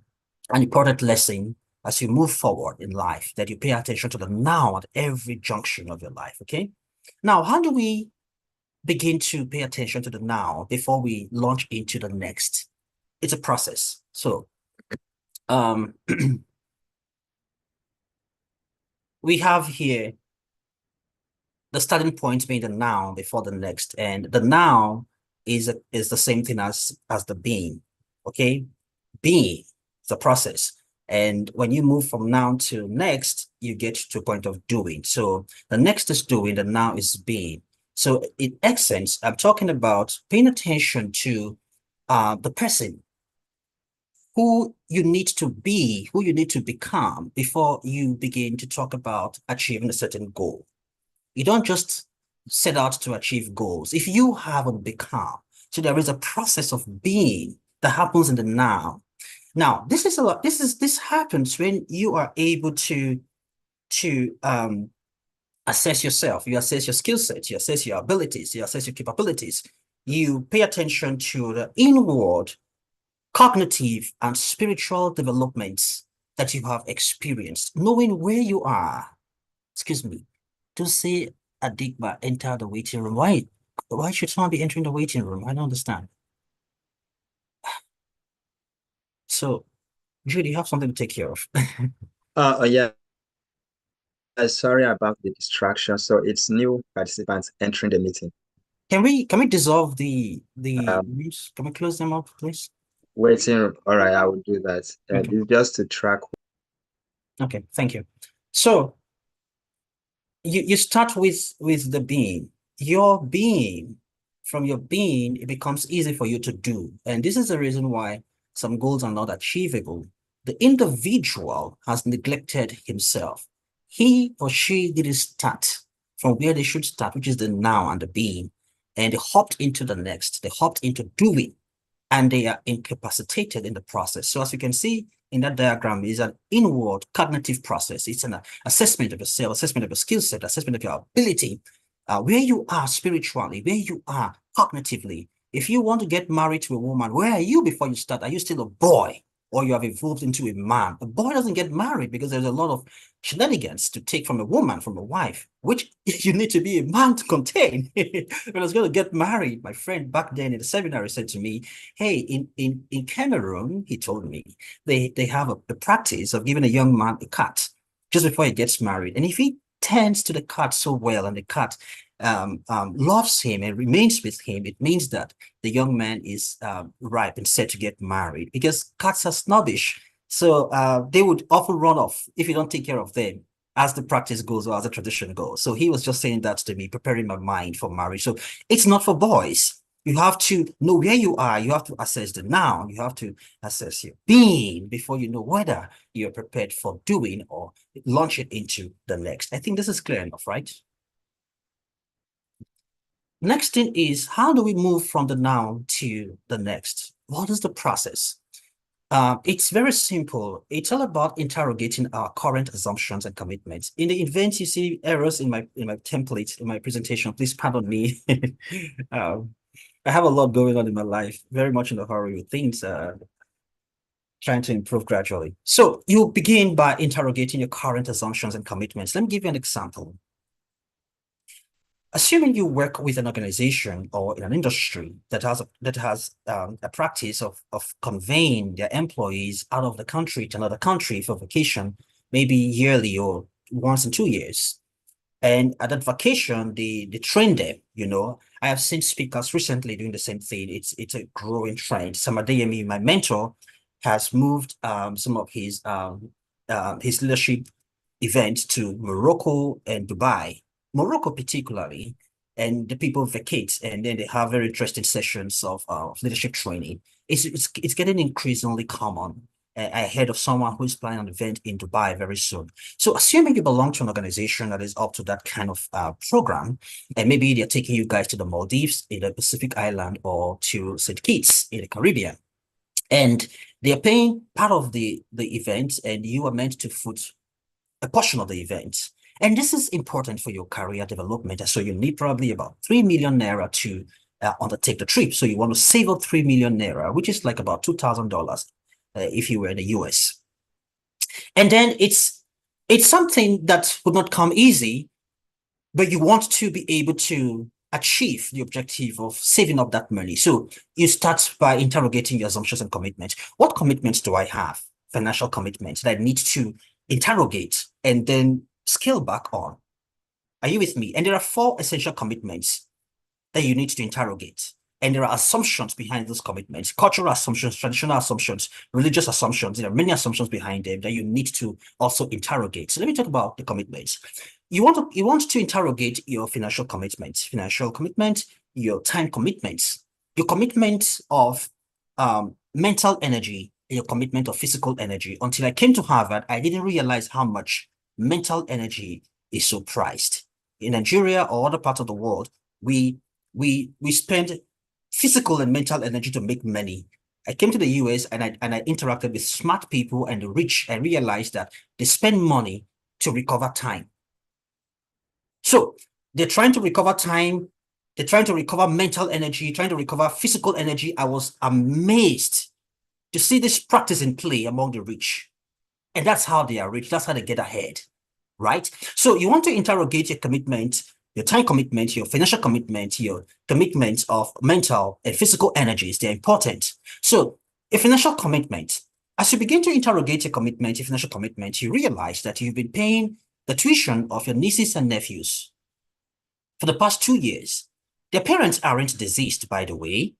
important lesson as you move forward in life, that you pay attention to the now at every junction of your life, okay? Now, how do we begin to pay attention to the now before we launch into the next? It's a process. So we have here the starting point being the now before the next, and the now is the same thing as the being. Okay, being is a process, and when you move from now to next, you get to a point of doing. So the next is doing, the now is being. So in essence, I'm talking about paying attention to the person who you need to be, who you need to become before you begin to talk about achieving a certain goal. You don't just set out to achieve goals if you haven't become. So there is a process of being that happens in the now. Now, this happens when you are able to assess yourself. You assess your skill set, you assess your abilities, you assess your capabilities. You pay attention to the inward cognitive and spiritual developments that you have experienced, knowing where you are. Excuse me. To say Adigba enter the waiting room. Why should someone be entering the waiting room? I don't understand. So, Jude, you have something to take care of. Yeah. Sorry about the distraction. So it's new participants entering the meeting. Can we dissolve the Um, rooms? Can we close them up, please? Waiting room. All right, I will do that. Okay. This is just to track. Okay, thank you. So you start with the being. Your being, from your being, it becomes easy for you to do. And this is the reason why some goals are not achievable. The individual has neglected himself. He or she didn't start from where they should start, which is the now and the being. And they hopped into the next. They hopped into doing, and they are incapacitated in the process. So as you can see in that diagram, is an inward cognitive process. It's an assessment of yourself, assessment of your skill set, assessment of your ability, where you are spiritually, where you are cognitively. If you want to get married to a woman, where are you before you start? Are you still a boy? Or you have evolved into a man? A boy doesn't get married because there's a lot of shenanigans to take from a woman, from a wife, which you need to be a man to contain. When I was going to get married, my friend back then in the seminary said to me, hey, in Cameroon, he told me, they have a practice of giving a young man a cat just before he gets married. And if he tends to the cat so well and the cat loves him and remains with him, it means that the young man is ripe and set to get married, because cats are snobbish. So they would often run off if you don't take care of them, as the practice goes or as the tradition goes. So he was just saying that to me, preparing my mind for marriage. So it's not for boys. You have to know where you are. You have to assess the now. You have to assess your being before you know whether you're prepared for doing or launch it into the next. I think this is clear enough, right? Next thing is, how do we move from the now to the next? What is the process? It's very simple. It's all about interrogating our current assumptions and commitments. In the event you see errors in my template, in my presentation, please pardon me. I have a lot going on in my life, very much in a hurry with things, trying to improve gradually. So you begin by interrogating your current assumptions and commitments. Let me give you an example. Assuming you work with an organization or in an industry that has a practice of conveying their employees out of the country to another country for vacation, maybe yearly or once in 2 years, And at that vacation, they train them, you know. I have seen speakers recently doing the same thing. It's a growing trend. Samadeyemi, my mentor, has moved some of his leadership events to Morocco and Dubai, Morocco particularly, and the people vacate, and then they have very interesting sessions of leadership training. It's getting increasingly common. I heard of someone who is planning an event in Dubai very soon. So assuming you belong to an organization that is up to that kind of program, and maybe they're taking you guys to the Maldives in the Pacific Island or to St. Kitts in the Caribbean, and they're paying part of the event, and you are meant to foot a portion of the event. And this is important for your career development. So you need probably about 3 million naira to undertake the trip. So you want to save up 3 million naira, which is like about $2,000 if you were in the US. And then it's something that would not come easy, but you want to be able to achieve the objective of saving up that money. So you start by interrogating your assumptions and commitments. What commitments do I have? Financial commitments that I need to interrogate and then scale back on. Are you with me? And there are 4 essential commitments that you need to interrogate. And there are assumptions behind those commitments, cultural assumptions, traditional assumptions, religious assumptions. There are many assumptions behind them that you need to also interrogate. So let me talk about the commitments. You want to interrogate your financial commitments, your time commitments, your commitment of mental energy, your commitment of physical energy. Until I came to Harvard, I didn't realize how much mental energy is so prized. In Nigeria or other parts of the world, we spend physical and mental energy to make money. I came to the US and I interacted with smart people and the rich. I realized that they spend money to recover time. So they're trying to recover time, they're trying to recover mental energy, trying to recover physical energy. I was amazed to see this practice in play among the rich. And that's how they are rich. That's how they get ahead, right? So you want to interrogate your commitment, your time commitment, your financial commitment, your commitment of mental and physical energies. They're important. So a financial commitment, as you begin to interrogate your commitment, your financial commitment, you realize that you've been paying the tuition of your nieces and nephews for the past 2 years. Their parents aren't deceased, by the way,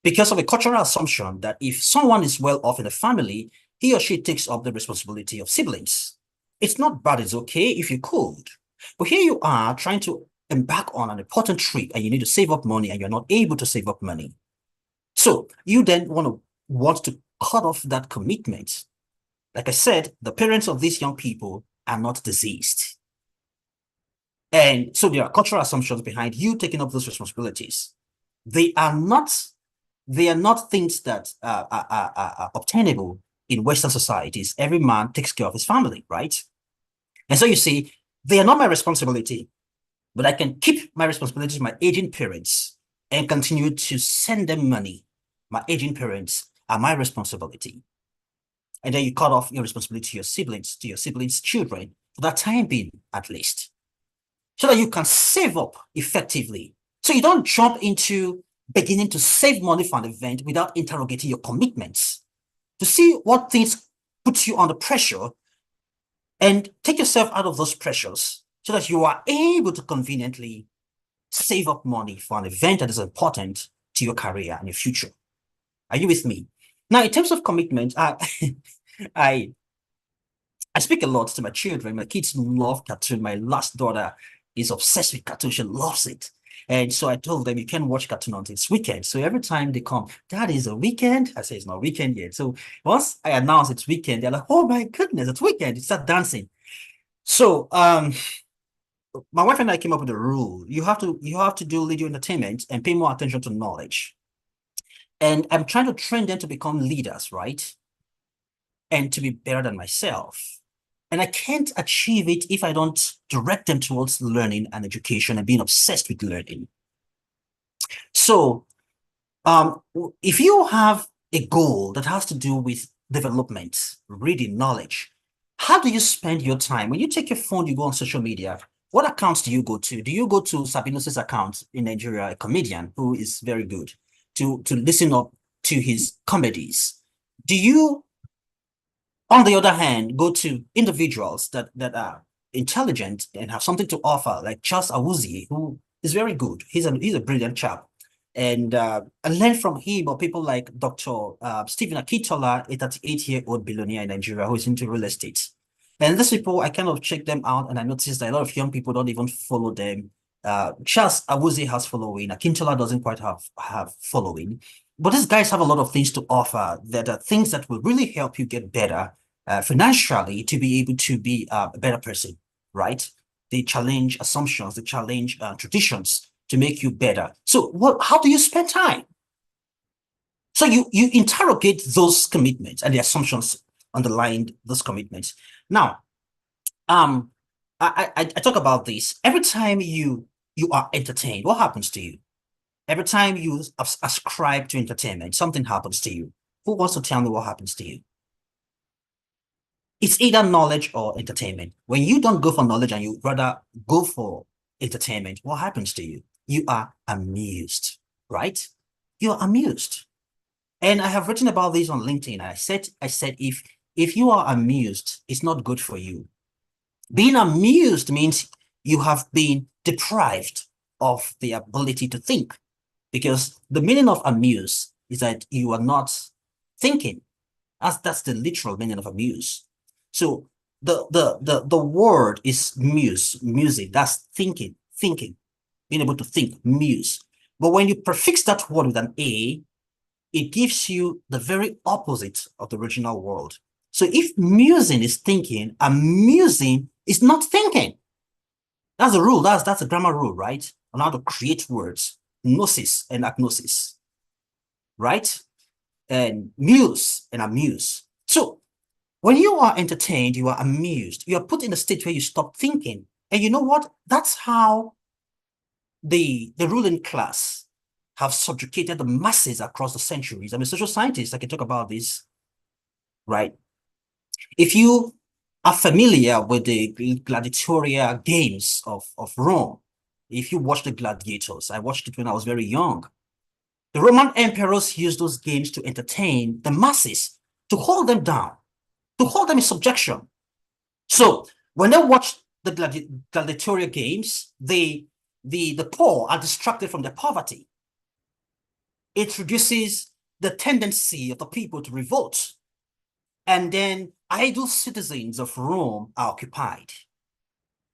because of a cultural assumption that if someone is well off in a family, he or she takes up the responsibility of siblings. It's not bad, it's okay if you could. But here you are trying to embark on an important trip and you need to save up money and you're not able to save up money. So you then want to cut off that commitment. Like I said, the parents of these young people are not deceased. And so there are cultural assumptions behind you taking up those responsibilities. They are not things that are obtainable in Western societies. Every man takes care of his family, right? And so you see, they are not my responsibility, but I can keep my responsibility to my aging parents and continue to send them money. My aging parents are my responsibility. And then you cut off your responsibility to your siblings' children, for that time being, at least, so that you can save up effectively. So you don't jump into beginning to save money for an event without interrogating your commitments to see what things put you under pressure and take yourself out of those pressures so that you are able to conveniently save up money for an event that is important to your career and your future. Are you with me? Now, in terms of commitment, I speak a lot to my children. My kids love cartoon. My last daughter is obsessed with cartoon. She loves it. And so I told them, you can watch cartoon until it's weekend. So every time they come, Dad, is a weekend? I say, it's not weekend yet. So once I announce it's weekend, they're like, oh my goodness, it's weekend. They start dancing. So my wife and I came up with a rule. You have to do video entertainment and pay more attention to knowledge. And I'm trying to train them to become leaders, right? And to be better than myself. And I can't achieve it if I don't direct them towards learning and education and being obsessed with learning. So if you have a goal that has to do with development, reading, knowledge, how do you spend your time? When you take your phone, you go on social media, what accounts do you go to? Do you go to Sabinos's account in Nigeria, a comedian who is very good, to listen up to his comedies? Do you, on the other hand, go to individuals that are intelligent and have something to offer, like Charles Awuzie, who is very good. He's a brilliant chap. And learn from him, or people like Dr. Stephen Akitola, a 38-year-old billionaire in Nigeria who is into real estate. And these people, I kind of check them out, and I noticed that a lot of young people don't even follow them. Charles Awuzie has following. Akintola doesn't quite have following. But these guys have a lot of things to offer that are things that will really help you get better financially, to be able to be a better person, right? They challenge assumptions, they challenge traditions to make you better. So how do you spend time? So you interrogate those commitments and the assumptions underlying those commitments. Now, I talk about this. Every time you are entertained, what happens to you? Every time you ascribe to entertainment, something happens to you. Who wants to tell me what happens to you? It's either knowledge or entertainment. When you don't go for knowledge and you rather go for entertainment, what happens to you? You are amused, right? You're amused. And I have written about this on LinkedIn. I said if you are amused, it's not good for you. Being amused means you have been deprived of the ability to think, because the meaning of amuse is that you are not thinking. That's the literal meaning of amuse. So the word is music. That's thinking, being able to think, muse. But when you prefix that word with an A, it gives you the very opposite of the original word. So if musing is thinking, amusing is not thinking. That's a rule. That's a grammar rule, right? On how to create words, gnosis and agnosis, right? And muse and amuse. So when you are entertained, you are amused, you are put in a state where you stop thinking. And you know what? That's how the ruling class have subjugated the masses across the centuries. I'm a social scientist. I can talk about this, right? If you are familiar with the gladiatorial games of Rome, if you watch the gladiators, I watched it when I was very young. The Roman emperors used those games to entertain the masses, to hold them down, to hold them in subjection. So when they watch the gladiatorial games, the poor are distracted from their poverty. It reduces the tendency of the people to revolt. And then idle citizens of Rome are occupied.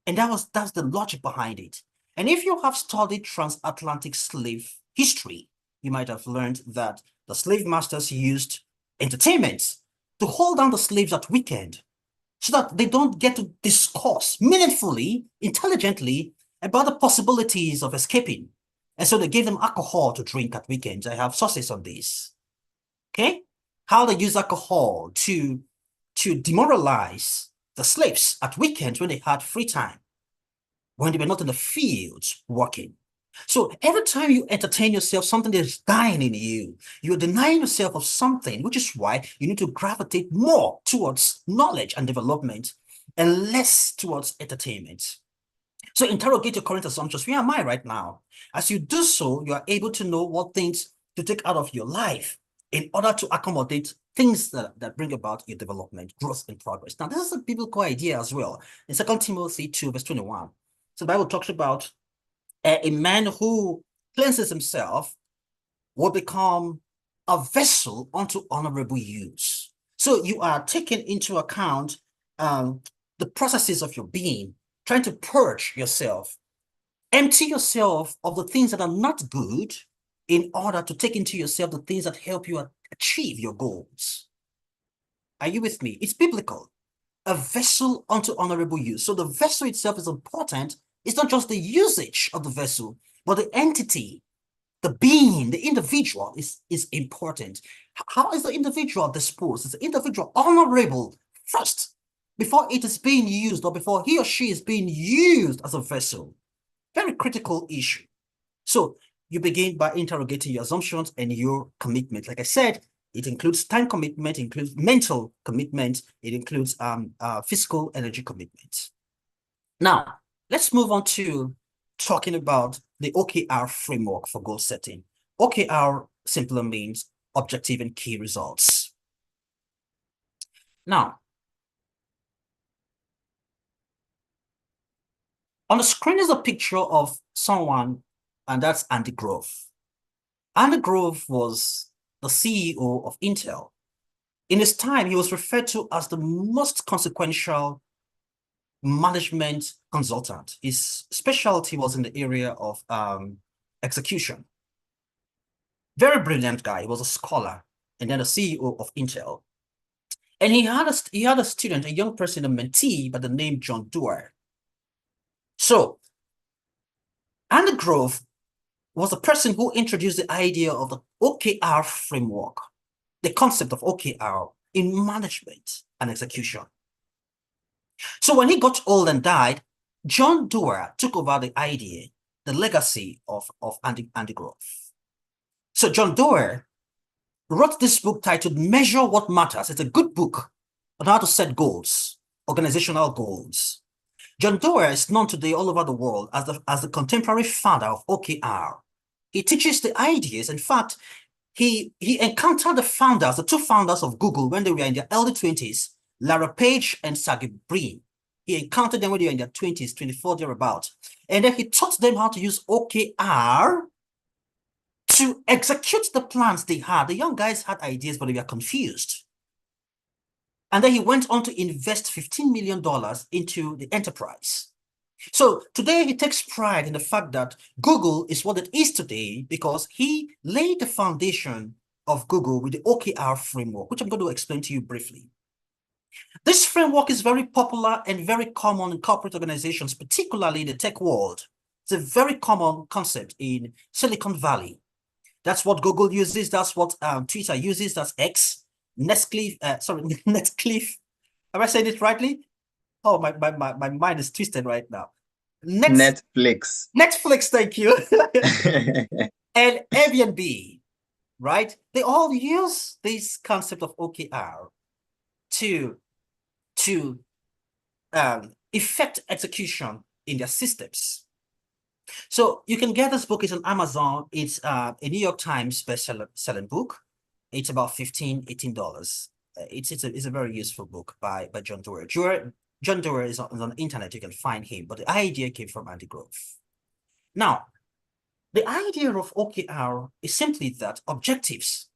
And that's the logic behind it. And if you have studied transatlantic slave history, you might have learned that the slave masters used entertainment to hold down the slaves at weekend, so that they don't get to discuss meaningfully, intelligently about the possibilities of escaping. And so they gave them alcohol to drink at weekends. I have sources on this. Okay? How they use alcohol to demoralize the slaves at weekends when they had free time, when they were not in the fields working. So every time you entertain yourself, something is dying in you. You're denying yourself of something, which is why you need to gravitate more towards knowledge and development and less towards entertainment. So interrogate your current assumptions. Where am I right now? As you do so, you are able to know what things to take out of your life in order to accommodate things that bring about your development, growth, and progress. Now, this is a biblical idea as well. In 2 Timothy 2, verse 21, so the Bible talks about a man who cleanses himself will become a vessel unto honorable use. So you are taking into account the processes of your being, trying to purge yourself, empty yourself of the things that are not good in order to take into yourself the things that help you achieve your goals. Are you with me? It's biblical. A vessel unto honorable use. So the vessel itself is important. It's not just the usage of the vessel, but the entity, the being, the individual is important. How is the individual disposed? Is the individual honorable first before it is being used, or before he or she is being used as a vessel? Very critical issue. So you begin by interrogating your assumptions and your commitment. Like I said, it includes time commitment, it includes mental commitment, it includes physical energy commitment. Now, let's move on to talking about the OKR framework for goal setting. OKR simply means objective and key results. Now, On the screen is a picture of someone, and that's Andy Grove. Andy Grove was the CEO of Intel. In his time, he was referred to as the most consequential management consultant. His specialty was in the area of execution. Very brilliant guy. He was a scholar and then a CEO of Intel. And he had a student, a young person, a mentee by the name John Doerr. So Andy Grove was the person who introduced the idea of the OKR framework, the concept of OKR in management and execution. So when he got old and died, John Doerr took over the idea, the legacy of Andy Grove. So John Doerr wrote this book titled Measure What Matters. It's a good book on how to set goals, organizational goals. John Doerr is known today all over the world as the contemporary founder of OKR. He teaches the ideas. In fact, he encountered the two founders of Google when they were in their early 20s, Larry Page and Sergey Brin. He encountered them when they were in their 20s, 24 thereabout. And then he taught them how to use OKR to execute the plans they had. The young guys had ideas, but they were confused. And then he went on to invest $15 million into the enterprise. So today he takes pride in the fact that Google is what it is today because he laid the foundation of Google with the OKR framework, which I'm going to explain to you briefly. This framework is very popular and very common in corporate organizations, particularly in the tech world. It's a very common concept in Silicon Valley. That's what Google uses. That's what Twitter uses. That's X. Netcliffe. Have I said it rightly? Oh, my mind is twisted right now. Netflix. Netflix, thank you. And Airbnb, right? They all use this concept of OKR to effect execution in their systems. So you can get this book. It's on Amazon. It's a New York Times best-selling book. It's about $15, $18. It's a very useful book by John Doerr. John Doerr is on the internet. You can find him, but the idea came from Andy Grove. Now, the idea of OKR is simply that objectives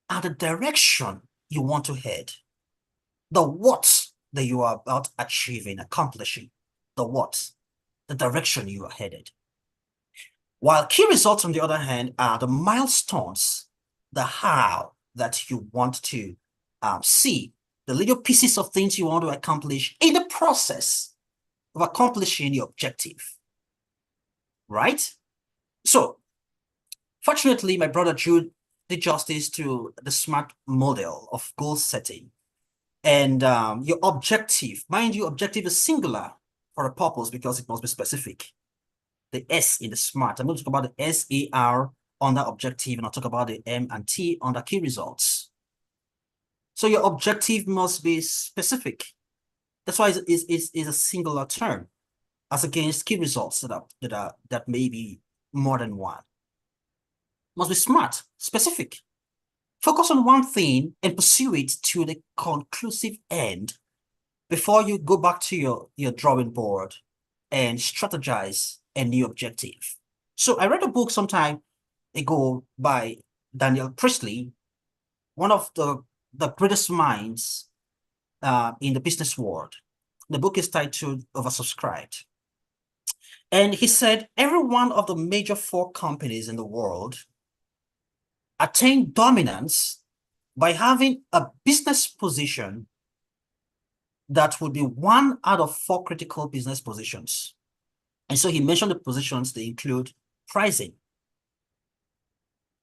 are the direction you want to head, the what that you are about achieving, accomplishing, the what, the direction you are headed. While key results, on the other hand, are the milestones, the how that you want to see, the little pieces of things you want to accomplish in the process of accomplishing your objective, right? So, fortunately, my brother Jude did justice to the SMART model of goal setting. And your objective, mind you, objective is singular for a purpose because it must be specific. The S in the SMART. I'm going to talk about the SAR under objective, and I'll talk about the M and T under key results. So your objective must be specific. That's why it's a singular term, as against key results that may be more than one. Must be SMART, specific. Focus on one thing and pursue it to the conclusive end before you go back to your drawing board and strategize a new objective. So I read a book some time ago by Daniel Priestley, one of the greatest minds in the business world. The book is titled Oversubscribed. And he said, every one of the major 4 companies in the world attain dominance by having a business position that would be 1 out of 4 critical business positions. And so he mentioned the positions. They include pricing.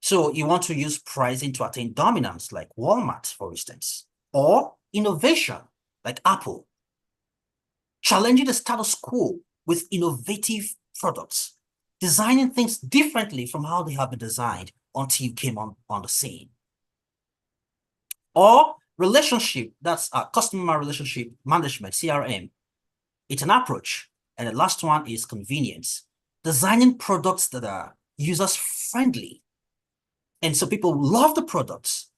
So you want to use pricing to attain dominance, like Walmart, for instance, or innovation, like Apple. Challenging the status quo with innovative products, designing things differently from how they have been designed until you came on the scene. Or relationship, that's customer relationship management, CRM. It's an approach. And the last one is convenience, designing products that are users-friendly. And so people love the products.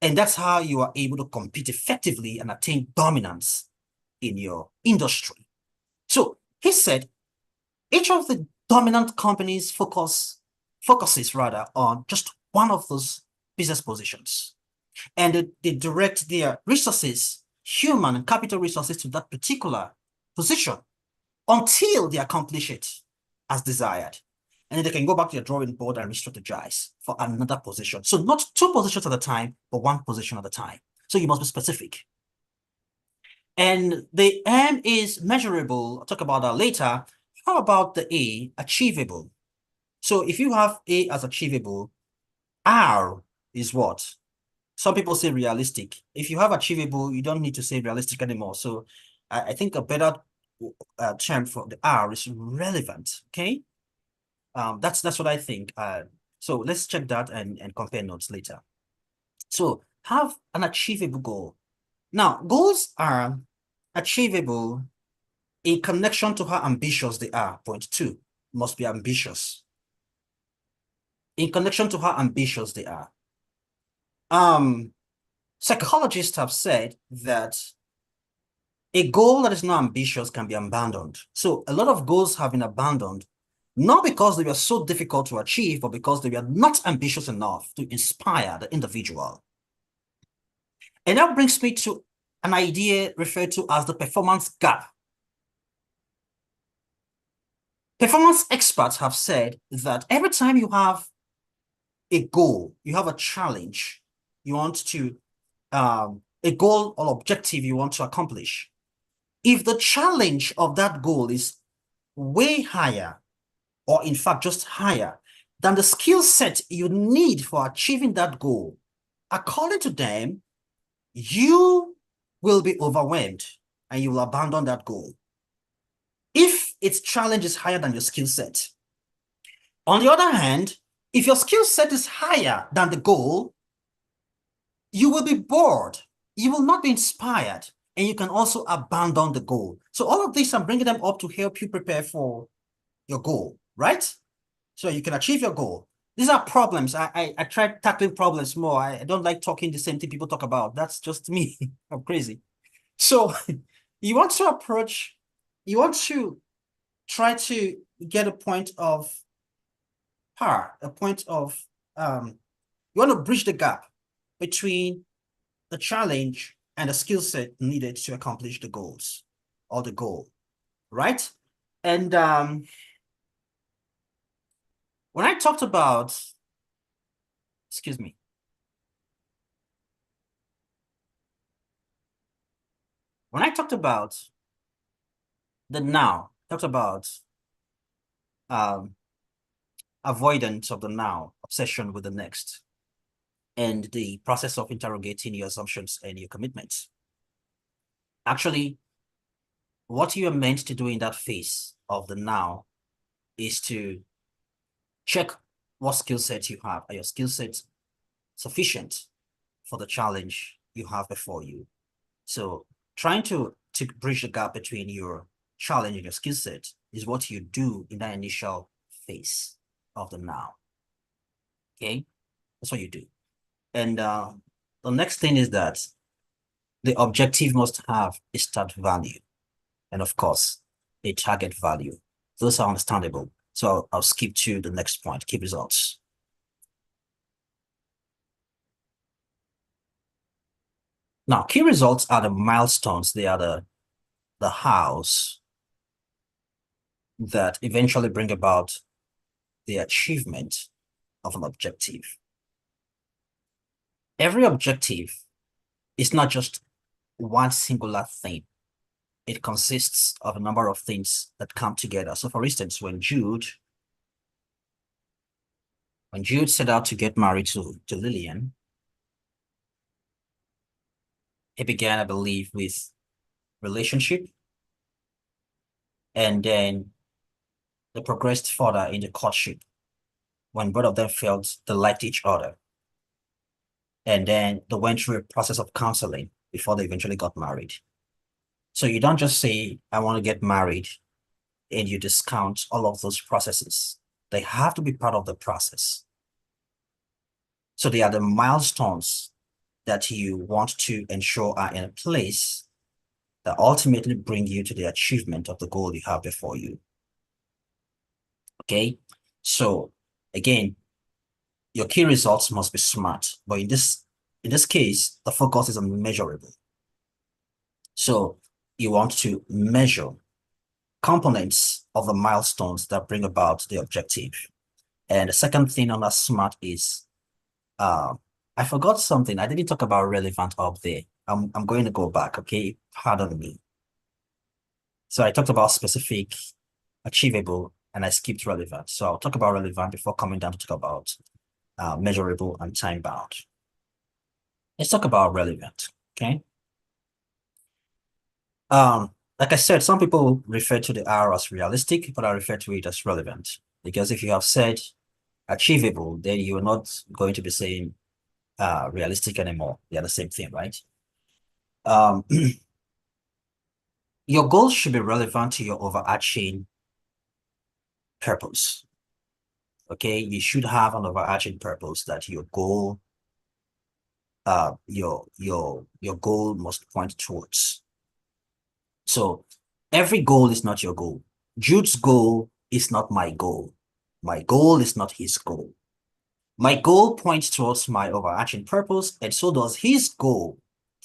And that's how you are able to compete effectively and attain dominance in your industry. So he said each of the dominant companies focuses rather on just one of those business positions. And they direct their resources, human and capital resources, to that particular position until they accomplish it as desired. And then they can go back to their drawing board and re-strategize for another position. So not two positions at a time, but one position at a time. So you must be specific. And the M is measurable. I'll talk about that later. How about the A, achievable? So if you have A as achievable, R is what? Some people say realistic. If you have achievable, you don't need to say realistic anymore. So I think a better term for the R is relevant. Okay, that's what I think. So let's check that and compare notes later. So have an achievable goal. Now, goals are achievable in connection to how ambitious they are. Point 2, must be ambitious. In connection to how ambitious they are. Psychologists have said that a goal that is not ambitious can be abandoned. So a lot of goals have been abandoned, not because they were so difficult to achieve, but because they were not ambitious enough to inspire the individual. And that brings me to an idea referred to as the performance gap. Performance experts have said that every time you have a goal, you have a challenge, you want to, a goal or objective you want to accomplish, if the challenge of that goal is way higher, or in fact just higher than the skill set you need for achieving that goal, according to them, you will be overwhelmed and you will abandon that goal if its challenge is higher than your skill set. On the other hand, if your skill set is higher than the goal, you will be bored, you will not be inspired, and you can also abandon the goal. So all of these, I'm bringing them up to help you prepare for your goal, right? So you can achieve your goal. These are problems. I try tackling problems more. I don't like talking the same thing people talk about. That's just me. I'm crazy. So you want to approach, you want to try to get a point of power, a point of, you want to bridge the gap between the challenge and the skill set needed to accomplish the goals or the goal, right? And when I talked about, excuse me, when I talked about the now, talked about avoidance of the now, obsession with the next, and the process of interrogating your assumptions and your commitments. Actually, what you are meant to do in that phase of the now is to check what skill set you have. Are your skill sets sufficient for the challenge you have before you? So trying to bridge the gap between your challenge and your skill set is what you do in that initial phase of the now. Okay, that's what you do. And the next thing is that the objective must have a start value, and of course, a target value. Those are understandable. So I'll skip to the next point, key results. Now, key results are the milestones. They are the hows that eventually bring about the achievement of an objective. Every objective is not just one singular thing. It consists of a number of things that come together. So for instance, when Jude set out to get married to Lillian, he began, I believe, with relationship, and then they progressed further in the courtship when both of them felt they liked each other. And then they went through a process of counseling before they eventually got married. So you don't just say, I want to get married, and you discount all of those processes. They have to be part of the process. So they are the milestones that you want to ensure are in place that ultimately bring you to the achievement of the goal you have before you. Okay, so again, your key results must be SMART, but in this case, the focus is on measurable. So you want to measure components of the milestones that bring about the objective. And the second thing on that SMART is, I forgot something. I didn't talk about relevant up there. I'm going to go back, okay? Pardon me. So I talked about specific, achievable, and I skipped relevant. So I'll talk about relevant before coming down to talk about measurable and time bound. Let's talk about relevant, okay? Like I said, some people refer to the R as realistic, but I refer to it as relevant. Because if you have said achievable, then you're not going to be saying realistic anymore. They're the same thing, right? Your goals should be relevant to your overarching purpose. Okay, you should have an overarching purpose that your goal, your goal must point towards. So every goal is not your goal. Jude's goal is not my goal. My goal is not his goal. My goal points towards my overarching purpose, and so does his goal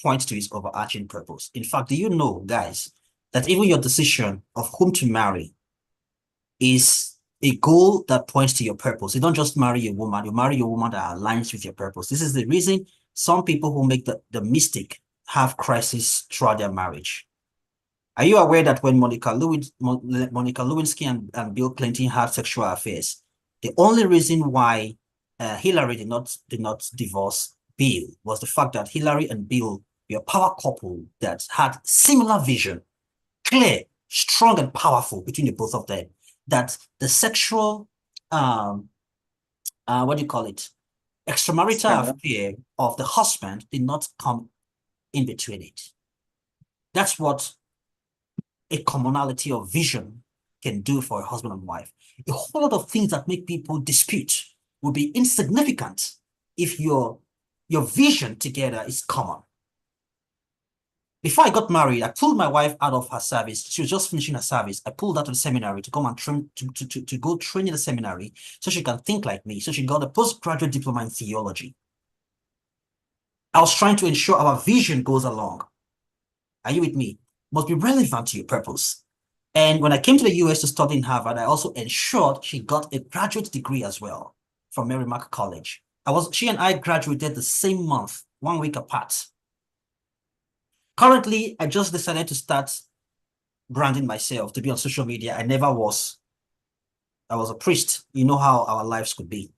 points to his overarching purpose. In fact, do you know, guys, that even your decision of whom to marry is a goal that points to your purpose? You don't just marry a woman, you marry a woman that aligns with your purpose. This is the reason some people who make the mistake have crisis throughout their marriage. Are you aware that when Monica Lewinsky and Bill Clinton had sexual affairs, the only reason why Hillary did not divorce Bill was the fact that Hillary and Bill were a power couple that had similar vision, clear, strong, and powerful between the both of them, that the sexual, what do you call it, extramarital affair of the husband did not come in between it. That's what a commonality of vision can do for a husband and wife. A whole lot of things that make people dispute will be insignificant if your vision together is common. Before I got married, I pulled my wife out of her service. She was just finishing her service. I pulled her to the seminary to come and train, to go train in the seminary so she can think like me. So she got a postgraduate diploma in theology. I was trying to ensure our vision goes along. Are you with me? Must be relevant to your purpose. And when I came to the US to study in Harvard, I also ensured she got a graduate degree as well from Merrimack College. She and I graduated the same month, 1 week apart. Currently, I just decided to start branding myself, to be on social media. I never was. I was a priest. You know how our lives could be.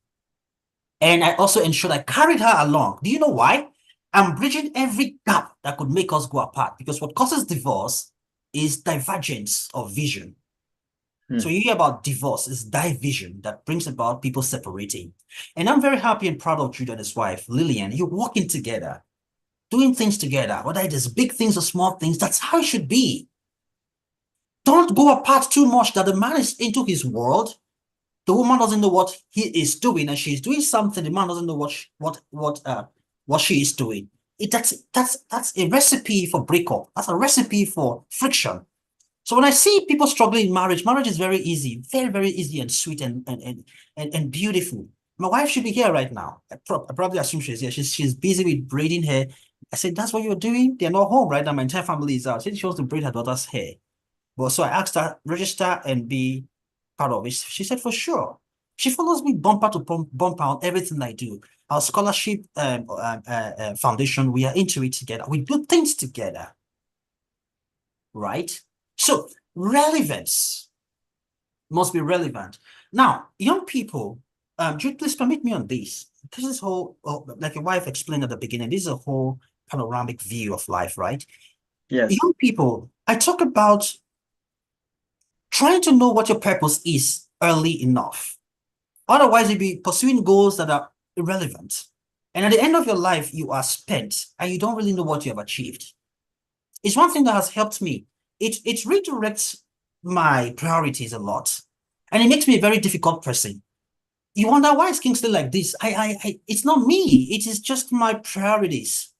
And I also ensured I carried her along. Do you know why? I'm bridging every gap that could make us go apart, because what causes divorce is divergence of vision. So you hear about divorce, it's division that brings about people separating. And I'm very happy and proud of Jude and his wife, Lillian. You're working together, doing things together, whether it is big things or small things. That's how it should be. Don't go apart too much that the man is into his world. The woman doesn't know what he is doing, and she's doing something. The man doesn't know what she is doing. That's a recipe for breakup. That's a recipe for friction. So when I see people struggling in marriage is very easy, very, very easy and sweet and beautiful. My wife should be here right now. I probably assume she's here. She's busy with braiding hair. I said, that's what you're doing? They're not home right now. My entire family is out. She wants to braid her daughter's hair. But so I asked her, register and be part of it. She said, for sure. She follows me bumper to bumper on everything I do. Our scholarship foundation, we are into it together. We do things together, right? So relevance must be relevant. Now, young people, Jude, please permit me on this. This is whole, like your wife explained at the beginning, this is a whole panoramic view of life, right? Yes. Young people, I talk about trying to know what your purpose is early enough. Otherwise, you'll be pursuing goals that are irrelevant. And at the end of your life, you are spent and you don't really know what you have achieved. It's one thing that has helped me. It redirects my priorities a lot. And it makes me a very difficult person. You wonder, why is Kingsley like this? It's not me. It is just my priorities.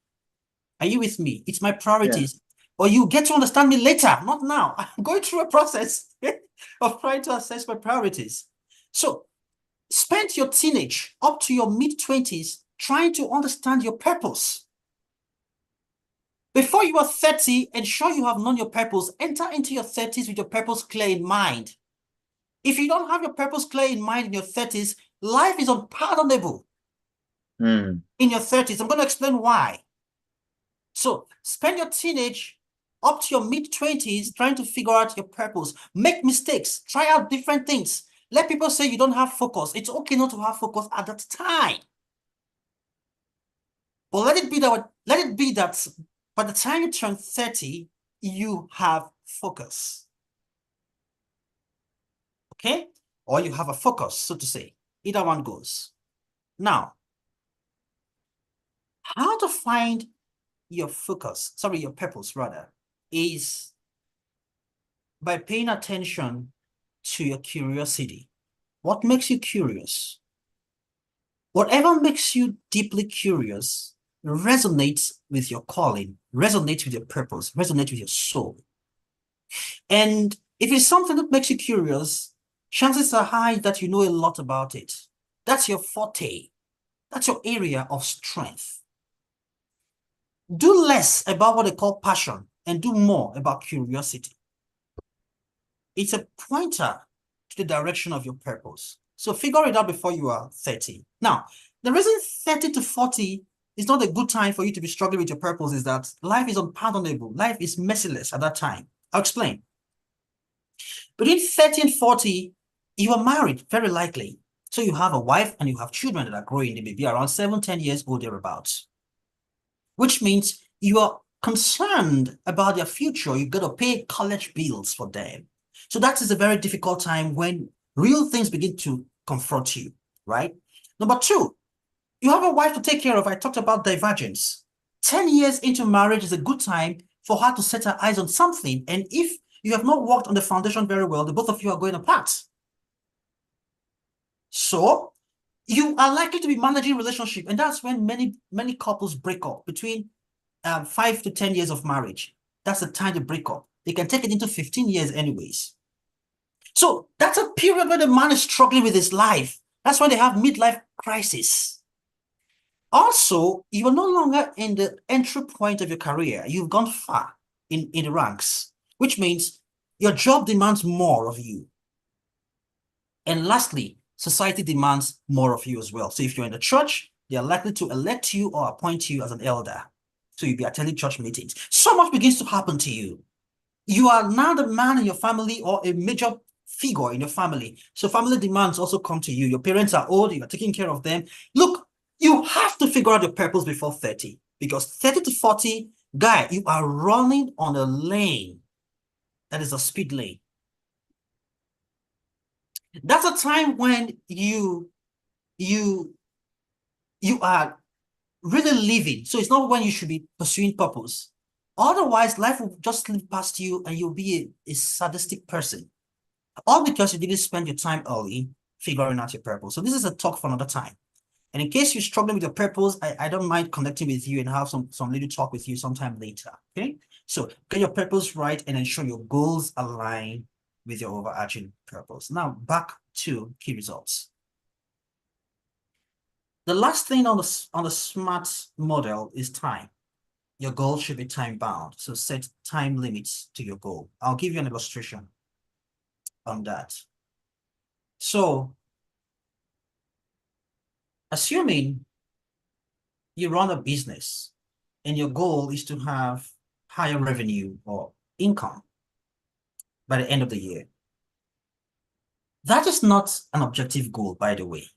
Are you with me? It's my priorities. Yeah. or you get to understand me later, not now. I'm going through a process of trying to assess my priorities. So spend your teenage up to your mid-20s trying to understand your purpose. Before you are 30, ensure you have known your purpose. Enter into your 30s with your purpose clear in mind. If you don't have your purpose clear in mind in your 30s, life is unpardonable in your 30s. I'm going to explain why. So spend your teenage up to your mid-20s trying to figure out your purpose. Make mistakes. Try out different things. Let people say you don't have focus. It's okay not to have focus at that time. But let it be that by the time you turn 30, you have focus. Okay? Or you have a focus, so to say. Either one goes. Now, how to find your focus, your purpose rather, is by paying attention to your curiosity. What makes you curious? Whatever makes you deeply curious resonates with your calling, resonates with your purpose, resonates with your soul. And if it's something that makes you curious, chances are high that you know a lot about it. That's your forte. That's your area of strength. Do less about what they call passion and do more about curiosity. It's a pointer to the direction of your purpose. So figure it out before you are 30. Now, the reason 30 to 40 is not a good time for you to be struggling with your purpose is that life is unpardonable. Life is merciless at that time. I'll explain. Between 30 and 40, you are married, very likely. So you have a wife and you have children that are growing. They may be around 7, 10 years old, thereabouts. Which means you are concerned about their future. You've got to pay college bills for them. So that is a very difficult time when real things begin to confront you, right? Number 2, you have a wife to take care of. I talked about divergence. 10 years into marriage is a good time for her to set her eyes on something. And if you have not worked on the foundation very well, the both of you are going apart. So you are likely to be managing relationship. And that's when many couples break up between 5 to 10 years of marriage. That's the time to break up. They can take it into 15 years anyways. So that's a period where the man is struggling with his life. That's when they have midlife crisis. Also, you are no longer in the entry point of your career. You've gone far in the ranks, which means your job demands more of you. And lastly, society demands more of you as well. So if you're in the church, they are likely to elect you or appoint you as an elder. So you'll be attending church meetings. So much begins to happen to you. You are now the man in your family or a major figure in your family. So family demands also come to you. Your parents are old, you are taking care of them. Look, you have to figure out your purpose before 30. Because 30 to 40, guy, you are running on a lane that is a speed lane. That's a time when you are really living. So it's not when you should be pursuing purpose. Otherwise, life will just slip past you and you'll be a sadistic person. All because you didn't spend your time early figuring out your purpose. So this is a talk for another time. And in case you're struggling with your purpose, I don't mind connecting with you and have some little talk with you sometime later. Okay? So get your purpose right and ensure your goals align with your overarching purpose. Now back to key results. The last thing on the SMART model is time. Your goal should be time bound. So set time limits to your goal. I'll give you an illustration on that. So assuming you run a business and your goal is to have higher revenue or income by the end of the year. That is not an objective goal, by the way,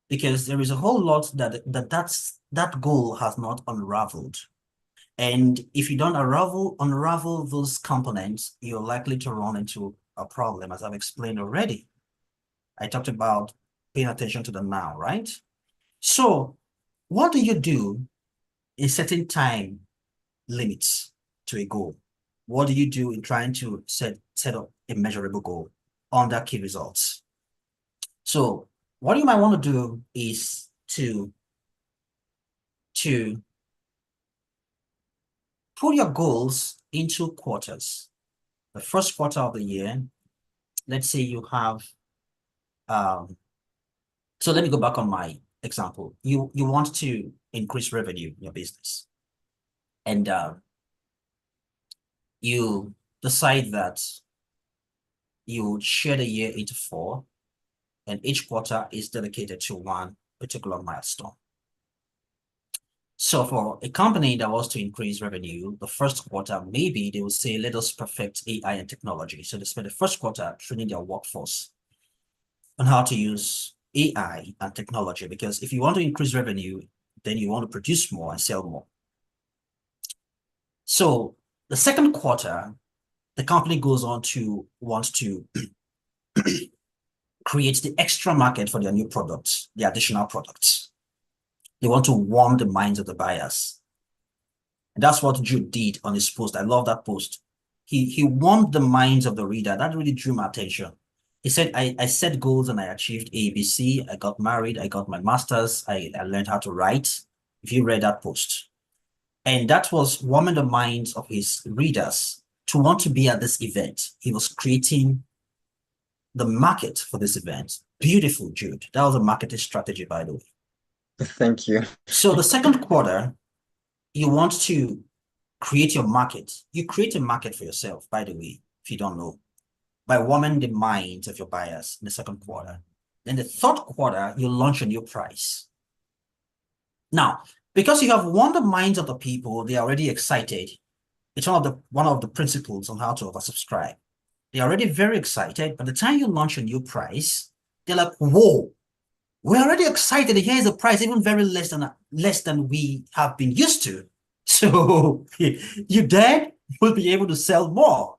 because there is a whole lot that goal has not unraveled. And if you don't unravel those components, you're likely to run into a problem, as I've explained already. I talked about paying attention to the now, right? So what do you do in setting time limits to a goal? What do you do in trying to set up a measurable goal under key results? So what you might want to do is to put your goals into quarters. The first quarter of the year, let's say you have, so let me go back on my example. You want to increase revenue in your business, and you decide that you share the year into 4, and each quarter is dedicated to one particular milestone. So for a company that wants to increase revenue, the first quarter, maybe they will say, let us perfect AI and technology. So they spend the first quarter training their workforce on how to use AI and technology, because if you want to increase revenue, then you want to produce more and sell more. So the second quarter, the company goes on to want to create the extra market for their new products, the additional products. They want to warm the minds of the buyers. And that's what Jude did on his post. I love that post. He warmed the minds of the reader. That really drew my attention. He said, I set goals and I achieved A, B, C. I got married. I got my master's. I learned how to write. If you read that post. And that was warming the minds of his readers to want to be at this event. He was creating the market for this event. Beautiful, Jude. That was a marketing strategy, by the way. Thank you. So the second quarter, you want to create your market. You create a market for yourself, by the way, if you don't know, by warming the minds of your buyers in the second quarter. Then the third quarter, you launch a new price. Now, because you have won the minds of the people, they are already excited. It's one of the principles on how to oversubscribe. They're already very excited. By the time you launch a new price, they're like, whoa, we're already excited. Here's a price even very less than we have been used to. So you then will be able to sell more.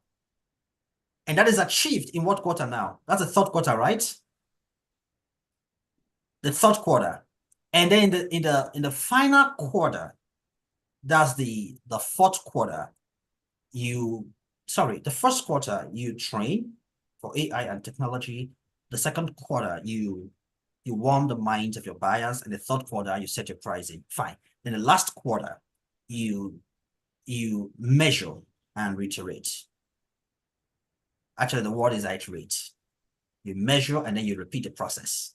And that is achieved in what quarter now? That's the third quarter, right? The third quarter. And then in the final quarter, that's the fourth quarter. The first quarter you train for AI and technology. The second quarter you warm the minds of your buyers, and the third quarter you set your pricing. Fine. Then the last quarter you measure and reiterate. Actually, the word is iterate. You measure and then you repeat the process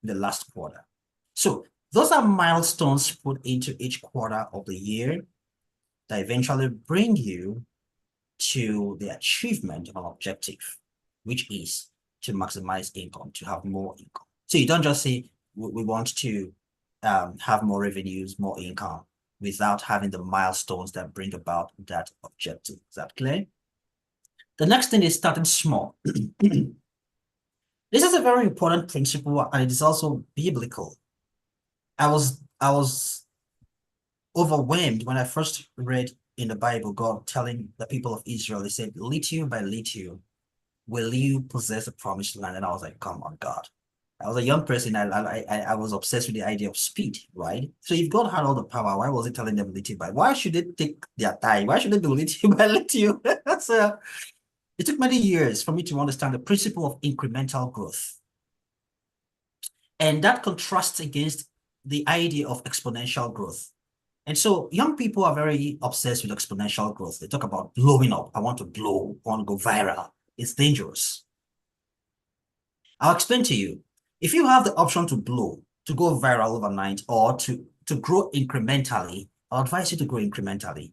in the last quarter. So those are milestones put into each quarter of the year that eventually bring you to the achievement of an objective, which is to maximize income, to have more income. So you don't just say, we want to have more revenues, more income, without having the milestones that bring about that objective. Is that clear? The next thing is starting small. This is a very important principle, and it is also biblical. I was overwhelmed when I first read in the Bible, God telling the people of Israel, he said, little by little will you possess the promised land. And I was like, come on, God. I was a young person. I was obsessed with the idea of speed, right? So if God had all the power, why was he telling them little by? Why should they take their time? Why should they do little by little? So it took many years for me to understand the principle of incremental growth. And that contrasts against the idea of exponential growth. And so young people are very obsessed with exponential growth. They talk about blowing up. I want to blow, I want to go viral. It's dangerous. I'll explain to you. If you have the option to blow, to go viral overnight, or to grow incrementally, I'll advise you to grow incrementally.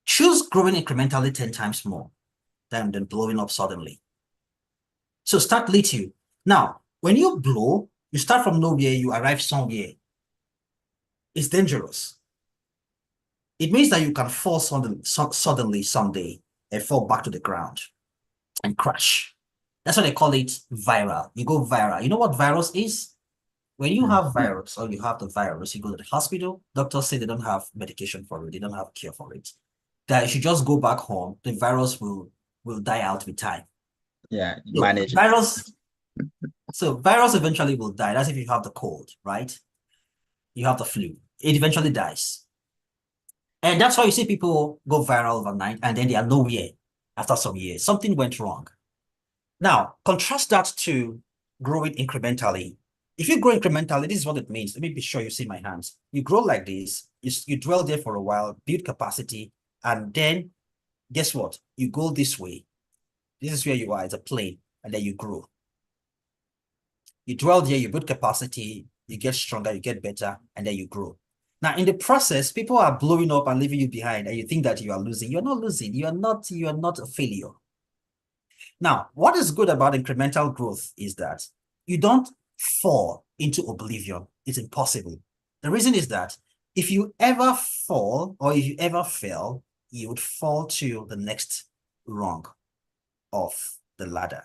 Choose growing incrementally 10 times more than blowing up suddenly. So start little. Now, when you blow, you start from nowhere, you arrive somewhere. It's dangerous. It means that you can fall suddenly someday and fall back to the ground and crash. That's why they call it viral. You go viral. You know what virus is? When you have virus or you have the virus, you go to the hospital, doctors say they don't have medication for it, they don't have cure for it. That you should just go back home, the virus will die out with time. Yeah, So manage virus, so virus eventually will die. That's if you have the cold, right? You have the flu. It eventually dies. And that's why you see people go viral overnight and then they are nowhere after some years. Something went wrong. Now, contrast that to growing incrementally. If you grow incrementally, this is what it means. Let me be sure you see my hands. You grow like this, you dwell there for a while, build capacity, and then guess what? You go this way. This is where you are, it's a plane, and then you grow. You dwell there, you build capacity, you get stronger, you get better, and then you grow. Now, in the process, people are blowing up and leaving you behind, and you think that you are losing. You're not losing. You are not a failure. Now, what is good about incremental growth is that you don't fall into oblivion. It's impossible. The reason is that if you ever fall or if you ever fail, you would fall to the next rung of the ladder.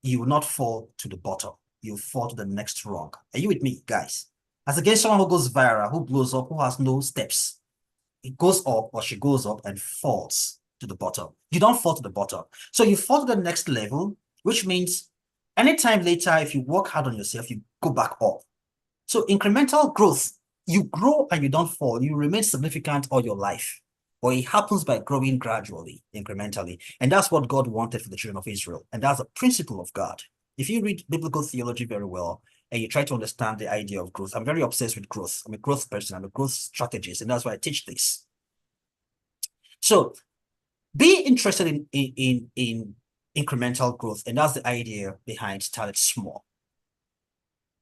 You will not fall to the bottom. You fall to the next rung. Are you with me, guys? As against someone who goes viral, who blows up, who has no steps. It goes up or she goes up and falls to the bottom. You don't fall to the bottom. So you fall to the next level, which means anytime later, if you work hard on yourself, you go back up. So incremental growth, you grow and you don't fall. You remain significant all your life. Or it happens by growing gradually, incrementally. And that's what God wanted for the children of Israel. And that's a principle of God. If you read biblical theology very well, and you try to understand the idea of growth, I'm very obsessed with growth. I'm a growth person. I'm a growth strategist. And that's why I teach this. So be interested in incremental growth. And that's the idea behind start small.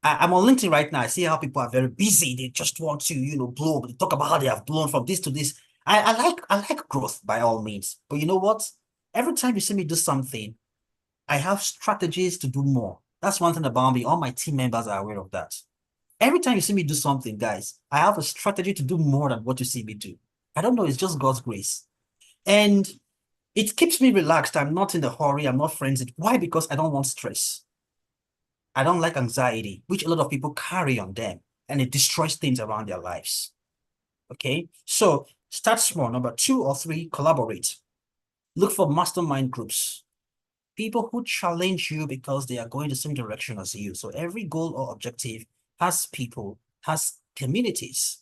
I'm on LinkedIn right now. I see how people are very busy. They just want to, blow. They talk about how they have blown from this to this. I like growth by all means. But you know what? Every time you see me do something, I have strategies to do more. That's one thing about me. All my team members are aware of that. Every time you see me do something, guys, I have a strategy to do more than what you see me do. I don't know. It's just God's grace. And it keeps me relaxed. I'm not in a hurry. I'm not frenzied. Why? Because I don't want stress. I don't like anxiety, which a lot of people carry on them, and it destroys things around their lives. Okay, so start small. Number 2 or 3, collaborate. Look for mastermind groups, people who challenge you because they are going the same direction as you. So every goal or objective has people, has communities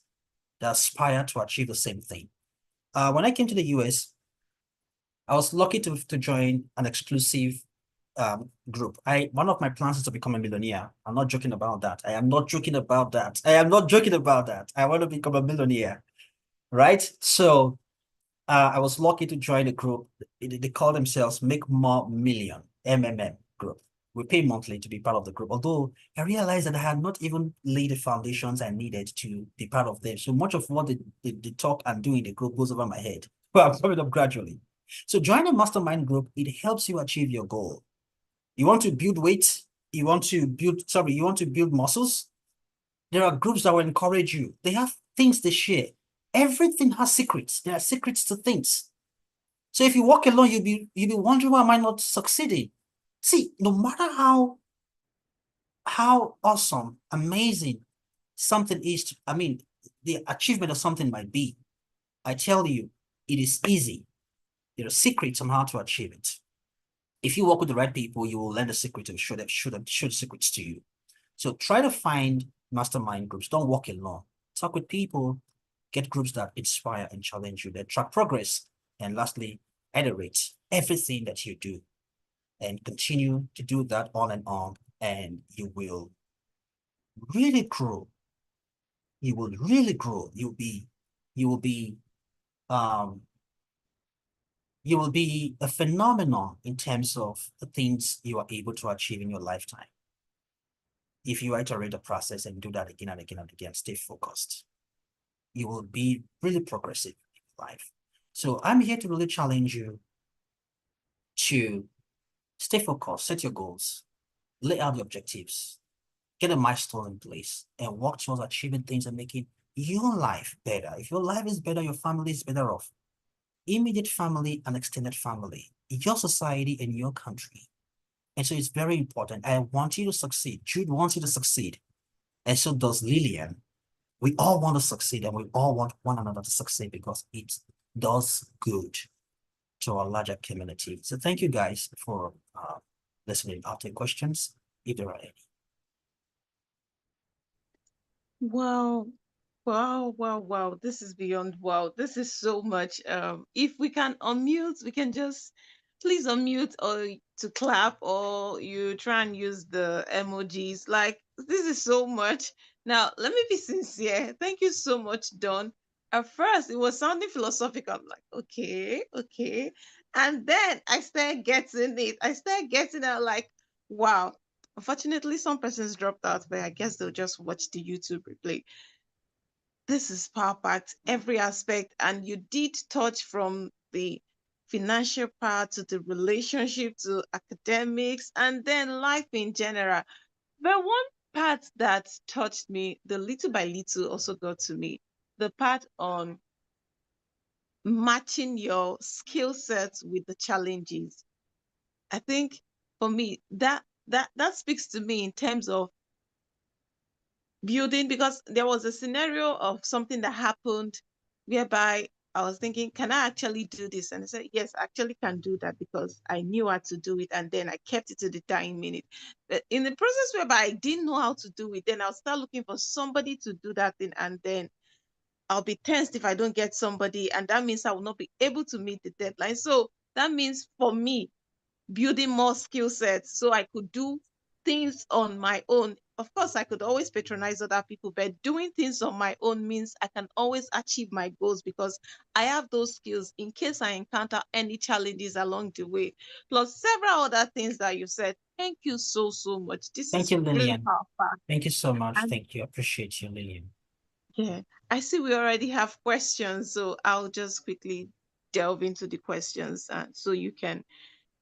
that aspire to achieve the same thing. When I came to the US, I was lucky to join an exclusive group. One of my plans is to become a millionaire. I'm not joking about that. I am not joking about that. I am not joking about that. I want to become a millionaire, right? So I was lucky to join a group. They call themselves Make More Million, MMM group. We pay monthly to be part of the group. Although I realized that I had not even laid the foundations I needed to be part of them. So much of what they talk and do in the group goes over my head. But I'm coming up gradually. So join a mastermind group. It helps you achieve your goal. You want to build weight? You want to build muscles? There are groups that will encourage you. They have things they share. Everything has secrets. There are secrets to things. So if you walk alone, you'll be wondering, why am I not succeeding? See, no matter how awesome, amazing something is, the achievement of something might be, I tell you, it is easy. There are secrets on how to achieve it. If you work with the right people, you will learn the secret to show the secrets to you. So try to find mastermind groups. Don't walk alone. Talk with people. Get groups that inspire and challenge you, that track progress. And lastly, iterate everything that you do and continue to do that on, and you will really grow. You will really grow. You will be a phenomenon in terms of the things you are able to achieve in your lifetime. If you iterate the process and do that again and again and again, stay focused, you will be really progressive in life. So I'm here to really challenge you to stay focused, set your goals, lay out the objectives, get a milestone in place, and work towards achieving things and making your life better. If your life is better, your family is better off. Immediate family and extended family, your society and your country. And so it's very important. I want you to succeed. Jude wants you to succeed. And so does Lillian. We all want to succeed, and we all want one another to succeed because it does good to our larger community. So thank you guys for listening. I'll take questions if there are any. Wow. Wow, wow, wow. This is beyond wow. This is so much. If we can unmute, we can just please unmute or to clap, or you try and use the emojis. Like this is so much. Now, let me be sincere. Thank you so much, Don. At first, it was sounding philosophical. I'm like, okay, okay. And then I started getting it. I started getting it like, wow. Unfortunately, some persons dropped out, but I guess they'll just watch the YouTube replay. This is power packed every aspect, and you did touch from the financial part to the relationship to academics and then life in general. But one part that touched me, the little by little also got to me, the part on matching your skill sets with the challenges. I think for me, that speaks to me in terms of building, because there was a scenario of something that happened whereby I was thinking, can I actually do this? And I said, yes, I actually can do that because I knew how to do it. And then I kept it to the dying minute. But in the process whereby I didn't know how to do it, then I'll start looking for somebody to do that thing. And then I'll be tensed if I don't get somebody. And that means I will not be able to meet the deadline. So that means for me, building more skill sets so I could do things on my own. Of course, I could always patronize other people, but doing things on my own means I can always achieve my goals because I have those skills in case I encounter any challenges along the way. Plus several other things that you said. Thank you so, so much. This Thank is you, really Lillian. powerful. Thank you so much. And Thank you. Appreciate you, Lillian. yeah, I see we already have questions, so I'll just quickly delve into the questions so you can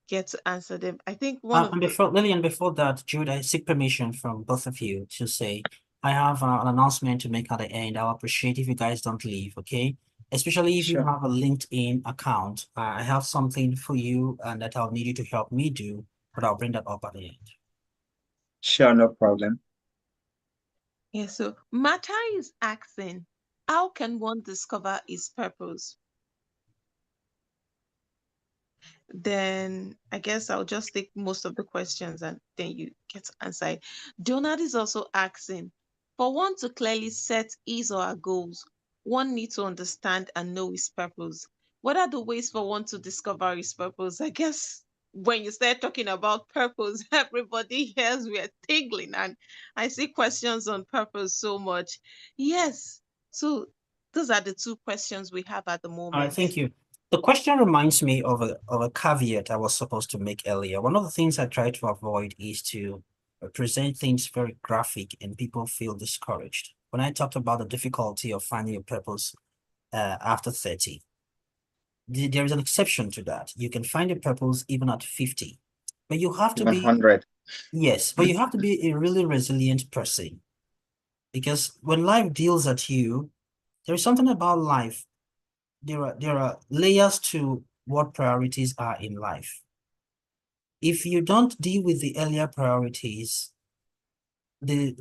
get to answer them. I think one of And the before Lillian, before that, Jude, I seek permission from both of you to say I have an announcement to make at the end. I'll appreciate if you guys don't leave, okay? Especially if you Sure. have a LinkedIn account. I have something for you and that I'll need you to help me do, but I'll bring that up at the end. Sure, no problem. Yeah, so Mata is asking, how can one discover his purpose? Then I guess I'll just take most of the questions and then you get to answer it. Donald is also asking, for one to clearly set his or her goals, one needs to understand and know his purpose. What are the ways for one to discover his purpose? I guess when you start talking about purpose, everybody hears we're tingling, and I see questions on purpose so much. Yes. So those are the two questions we have at the All right, moment. thank you. The question reminds me of a caveat I was supposed to make earlier. One of the things I try to avoid is to present things very graphic and people feel discouraged. When I talked about the difficulty of finding a purpose after 30, there is an exception to that. You can find a purpose even at 50, but you have to be, 100. yes, but you have to be a really resilient person because when life deals at you, there is something about life. There are layers to what priorities are in life. If you don't deal with the earlier priorities, the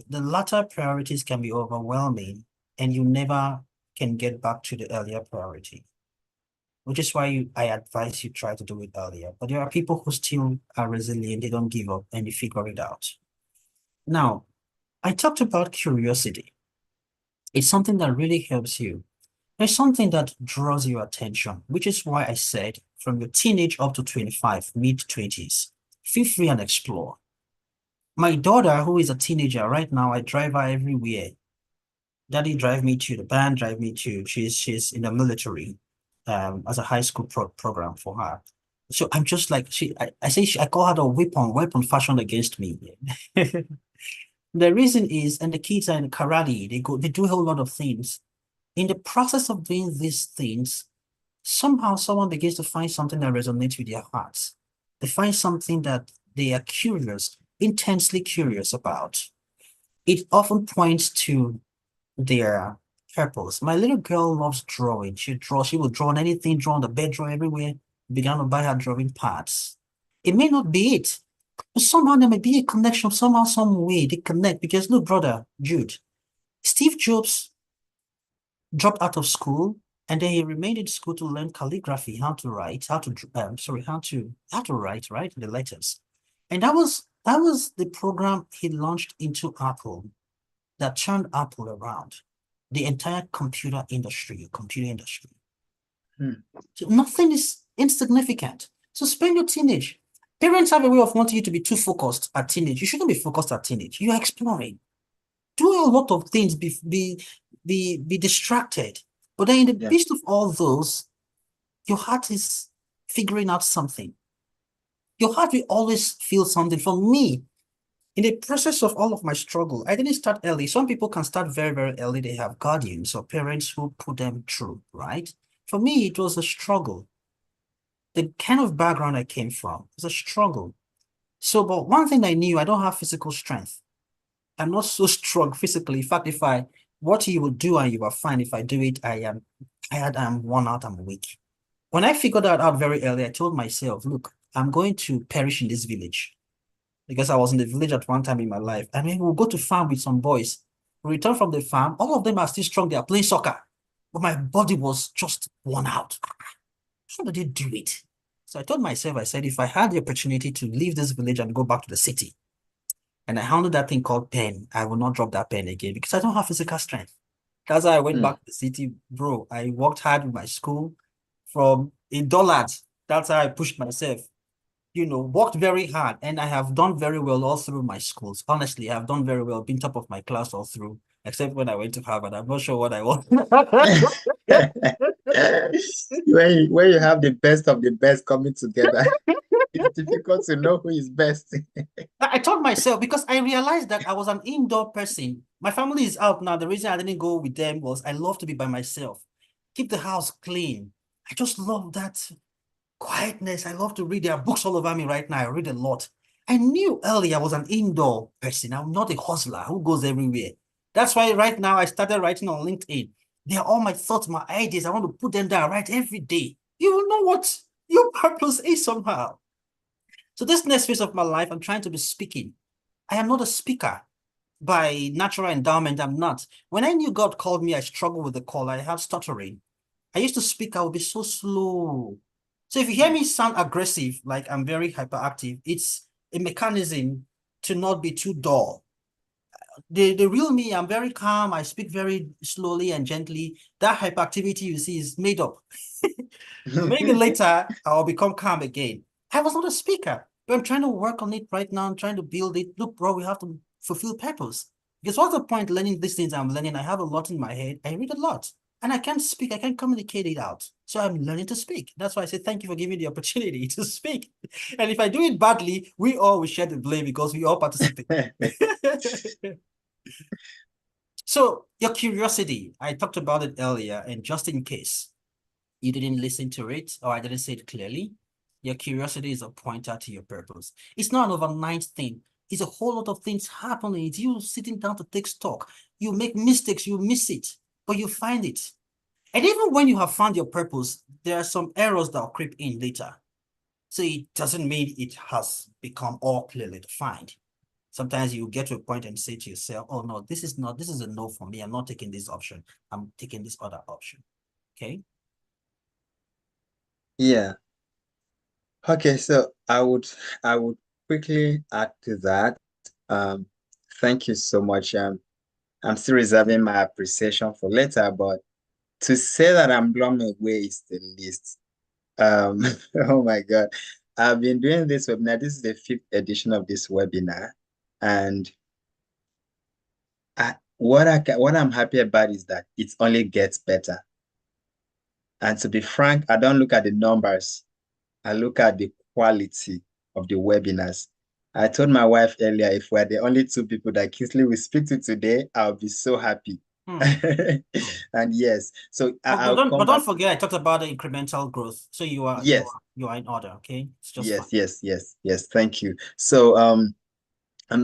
latter priorities can be overwhelming and you never can get back to the earlier priority, which is why I advise you try to do it earlier. But there are people who still are resilient, they don't give up and they figure it out. Now, I talked about curiosity. It's something that really helps you. There's something that draws your attention, which is why I said from your teenage up to 25, mid-20s, feel free and explore. My daughter, who is a teenager right now, I drive her everywhere. Daddy drive me to the band, drive me to, she's in the military as a high school program for her. So I'm just like, I say, I call her the weapon fashioned against me. The reason is, and the kids are in karate, they do a whole lot of things. In the process of doing these things, somehow someone begins to find something that resonates with their hearts. They find something that they are curious, intensely curious about. It often points to their purpose. My little girl loves drawing. She will draw on anything, draw on the bed, draw everywhere. Began to buy her drawing pads. It may not be it, but somehow there may be a connection, somehow, some way they connect. Because look, brother, Jude, Steve Jobs dropped out of school and then he remained in school to learn calligraphy, how to write, how to write, right? The letters. And that was the program he launched into Apple that turned Apple around. The entire computer industry. Hmm. So nothing is insignificant. So spend your teenage. Parents have a way of wanting you to be too focused at teenage. You shouldn't be focused at teenage. You're exploring. Do a lot of things, be distracted. But then in the Yeah. midst of all those, your heart is figuring out something. Your heart will always feel something. For me, in the process of all of my struggle, I didn't start early. Some people can start very, very early. They have guardians or parents who put them through, right? For me, it was a struggle. The kind of background I came from was a struggle. So, but one thing I knew, I don't have physical strength. I'm not so strong physically. In fact, what you will do and you are fine. If I do it, I am tired, I'm worn out, I'm weak. When I figured that out very early, I told myself, look, I'm going to perish in this village because I was in the village at one time in my life. I mean, we'll go to farm with some boys. We return from the farm. All of them are still strong. They are playing soccer. But my body was just worn out. How did they do it? So I told myself, I said, if I had the opportunity to leave this village and go back to the city, and I handled that thing called pen, I will not drop that pen again because I don't have physical strength. That's why I went back to the city, bro. I worked hard in my school from $1. That's how I pushed myself. Worked very hard, and I have done very well all through my schools. Honestly, I have done very well, been top of my class all through, except when I went to Harvard. I'm not sure what I was. When you have the best of the best coming together, it's difficult to know who is best. I told myself because I realized that I was an indoor person. My family is out now. The reason I didn't go with them was I love to be by myself, keep the house clean. I just love that quietness. I love to read. There are books all over me right now. I read a lot. I knew early I was an indoor person. I'm not a hustler who goes everywhere. That's why right now I started writing on LinkedIn. They're all my thoughts, my ideas. I want to put them down, write every day. You will know what your purpose is somehow. So this next phase of my life, I'm trying to be speaking. I am not a speaker by natural endowment. I'm not. When I knew God called me, I struggled with the call. I had stuttering. I used to speak, I would be so slow. So if you hear me sound aggressive, like I'm very hyperactive, it's a mechanism to not be too dull. The real me, I'm very calm. I speak very slowly and gently. That hyperactivity you see is made up. Maybe later I'll become calm again. I was not a speaker, but I'm trying to work on it right now. I'm trying to build it. Look, bro, we have to fulfill purpose. Because what's the point learning these things I'm learning? I have a lot in my head. I read a lot. And I can't speak. I can't communicate it out. So I'm learning to speak. That's why I say thank you for giving me the opportunity to speak. And if I do it badly, we all will share the blame because we all participate. So your curiosity, I talked about it earlier, and just in case you didn't listen to it or I didn't say it clearly, your curiosity is a pointer to your purpose. It's not an overnight thing. It's a whole lot of things happening. It's you sitting down to take stock. You make mistakes, you miss it, but you find it. And even when you have found your purpose, there are some errors that will creep in later. So it doesn't mean it has become all clearly defined. Sometimes you get to a point and say to yourself, oh no, this is a no for me. I'm not taking this option. I'm taking this other option. Okay. Yeah. Okay, so I would quickly add to that. Um, Thank you so much. I'm still reserving my appreciation for later, but to say that I'm blown away is the least. Um, oh my God. I've been doing this webinar. This is the fifth edition of this webinar. And what I'm happy about is that it only gets better. And to be frank, I don't look at the numbers. I look at the quality of the webinars. I told my wife earlier, if we're the only two people that Kingsley will speak to today, I'll be so happy. And yes, so I'll But come don't back to forget, I talked about the incremental growth. So yes, you are in order, okay? It's just fine. yes. Thank you. So I've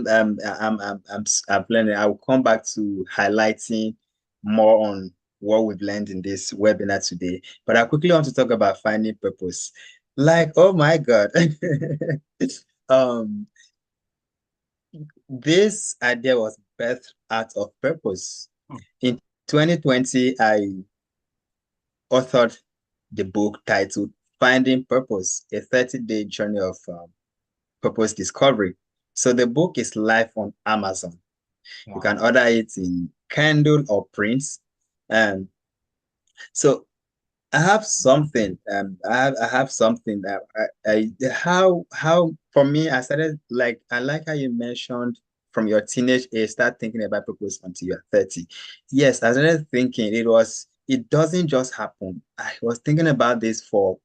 learned. I will come back to highlighting more on what we've learned in this webinar today. But I quickly want to talk about finding purpose. Like, oh my God. um, this idea was birthed out of purpose. In 2020, I authored the book titled Finding Purpose, a 30-day journey of purpose discovery. So the book is live on Amazon. You can order it in Kindle or print. So I have something. I have something that how for me, I started like, I like how you mentioned from your teenage age, start thinking about purpose until you're 30. Yes, I started thinking it doesn't just happen. I was thinking about this for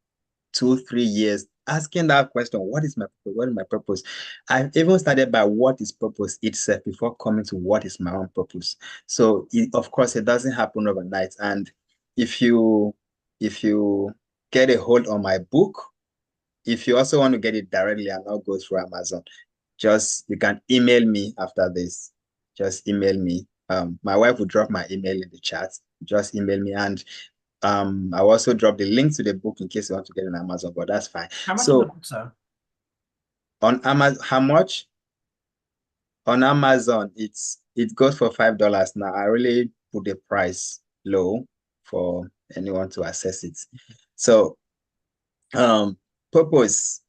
2, 3 years, asking that question, what is my purpose? What is my purpose? I even started by what is purpose itself before coming to what is my own purpose. So of course, it doesn't happen overnight. And if you if you get a hold on my book, if you also want to get it directly and not go through Amazon, just you can email me after this. Just email me. My wife will drop my email in the chat. Just email me, and I will also drop the link to the book in case you want to get it on Amazon, but that's fine. How much is the So book, sir? on Amazon, how much? On Amazon, it goes for $5 now. I really put the price low for anyone to access it. So um purpose.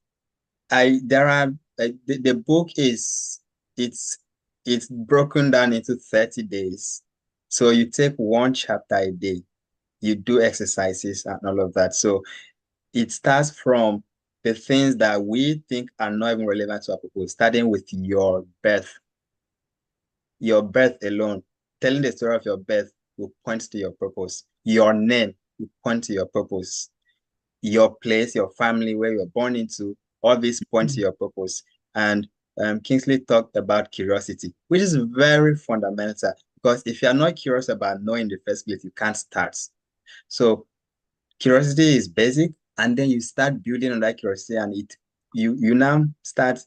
I there are the book is it's it's broken down into 30 days. So you take one chapter a day, you do exercises and all of that. So it starts from the things that we think are not even relevant to our purpose, starting with your birth alone. Telling the story of your birth will point to your purpose. Your name will point to your purpose. Your place, your family, where you're born into, all these point to your purpose. And Kingsley talked about curiosity, which is very fundamental, because if you're not curious about knowing in the first place, you can't start. So curiosity is basic, and then you start building on that curiosity, and you now start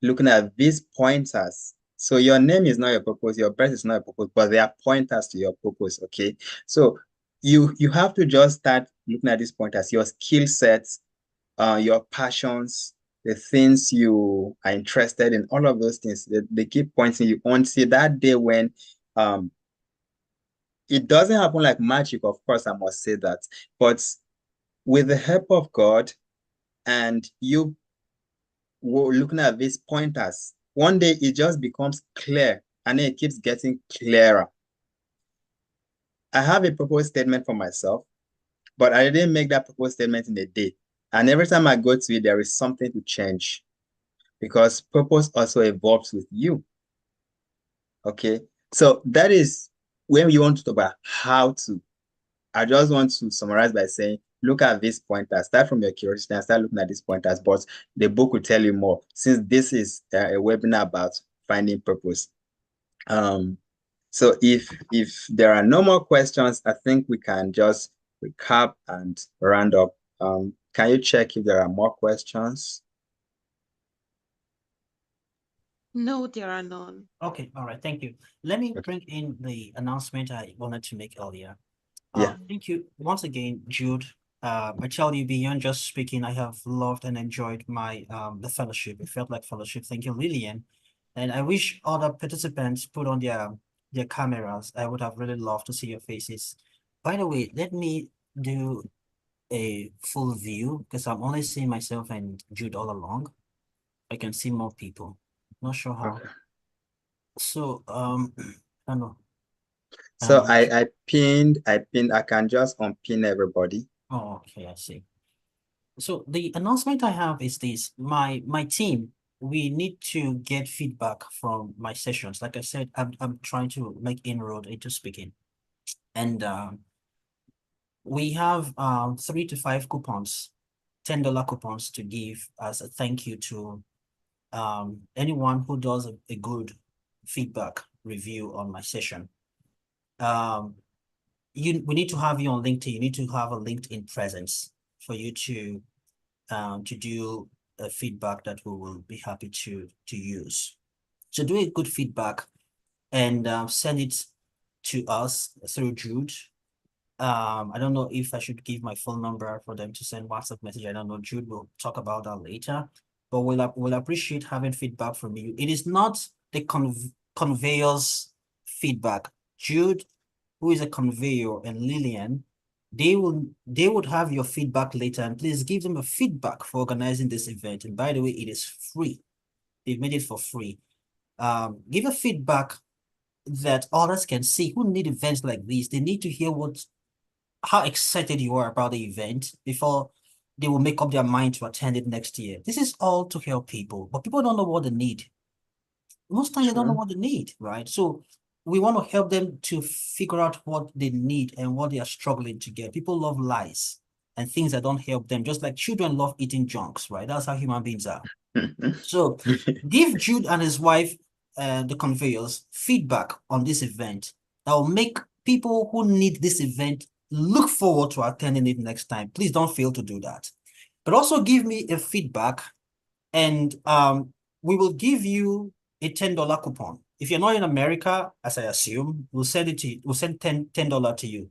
looking at these pointers. So your name is not your purpose, your birth is not your purpose, but they are pointers to your purpose. Okay, so you have to just start looking at these pointers, your skill sets, your passions, the things you are interested in, all of those things. They keep pointing you until that day when it doesn't happen like magic, of course, I must say that, but with the help of God and you looking at these pointers, one day it just becomes clear, and then it keeps getting clearer. I have a purpose statement for myself, but I didn't make that purpose statement in a day. And every time I go to it, there is something to change, because purpose also evolves with you. Okay. So that is when you want to talk about how to. I just want to summarize by saying, look at these pointers, start from your curiosity and start looking at these pointers, but the book will tell you more, since this is a webinar about finding purpose. So if there are no more questions, I think we can just recap and round up. Can you check if there are more questions? No, there are none. Okay, all right, thank you. Let me Okay. bring in the announcement I wanted to make earlier. Yeah. Thank you once again, Jude. I tell you, beyond just speaking, I have loved and enjoyed my the fellowship. It felt like fellowship. Thank you, Lillian. And I wish other participants put on their cameras. I would have really loved to see your faces. By the way, let me do a full view, because I'm only seeing myself and Jude all along. I can see more people. Not sure how. Okay. So I don't know. So I pinned, I can just unpin everybody. Oh, okay, I see. So the announcement I have is this: my team, we need to get feedback from my sessions. Like I said, I'm trying to make inroad into speaking, and we have 3 to 5 coupons, $10 coupons to give as a thank you to anyone who does a good feedback review on my session. We need to have you on LinkedIn. You need to have a LinkedIn presence for you to do a feedback that we will be happy to use. So do a good feedback and send it to us through Jude. I don't know if I should give my phone number for them to send WhatsApp message. I don't know. Jude will talk about that later, but we'll appreciate having feedback from you. It is not the conveyor's feedback. Jude, who is a conveyor, and Lillian, they would have your feedback later, and please give them a feedback for organizing this event. And by the way, it is free. They've made it for free. Give a feedback that others can see who need events like these. They need to hear what how excited you are about the event before they will make up their mind to attend it next year. This is all to help people, but people don't know what they need. Most times they don't know True. what they need, right? So we want to help them to figure out what they need and what they are struggling to get. People love lies and things that don't help them, just like children love eating junks, right? That's how human beings are. So give Jude and his wife, the conveyors, feedback on this event that will make people who need this event look forward to attending it next time. Please don't fail to do that. But also give me a feedback, and we will give you a $10 coupon. If you're not in America, as I assume, we'll send it to you. We'll send $10 to you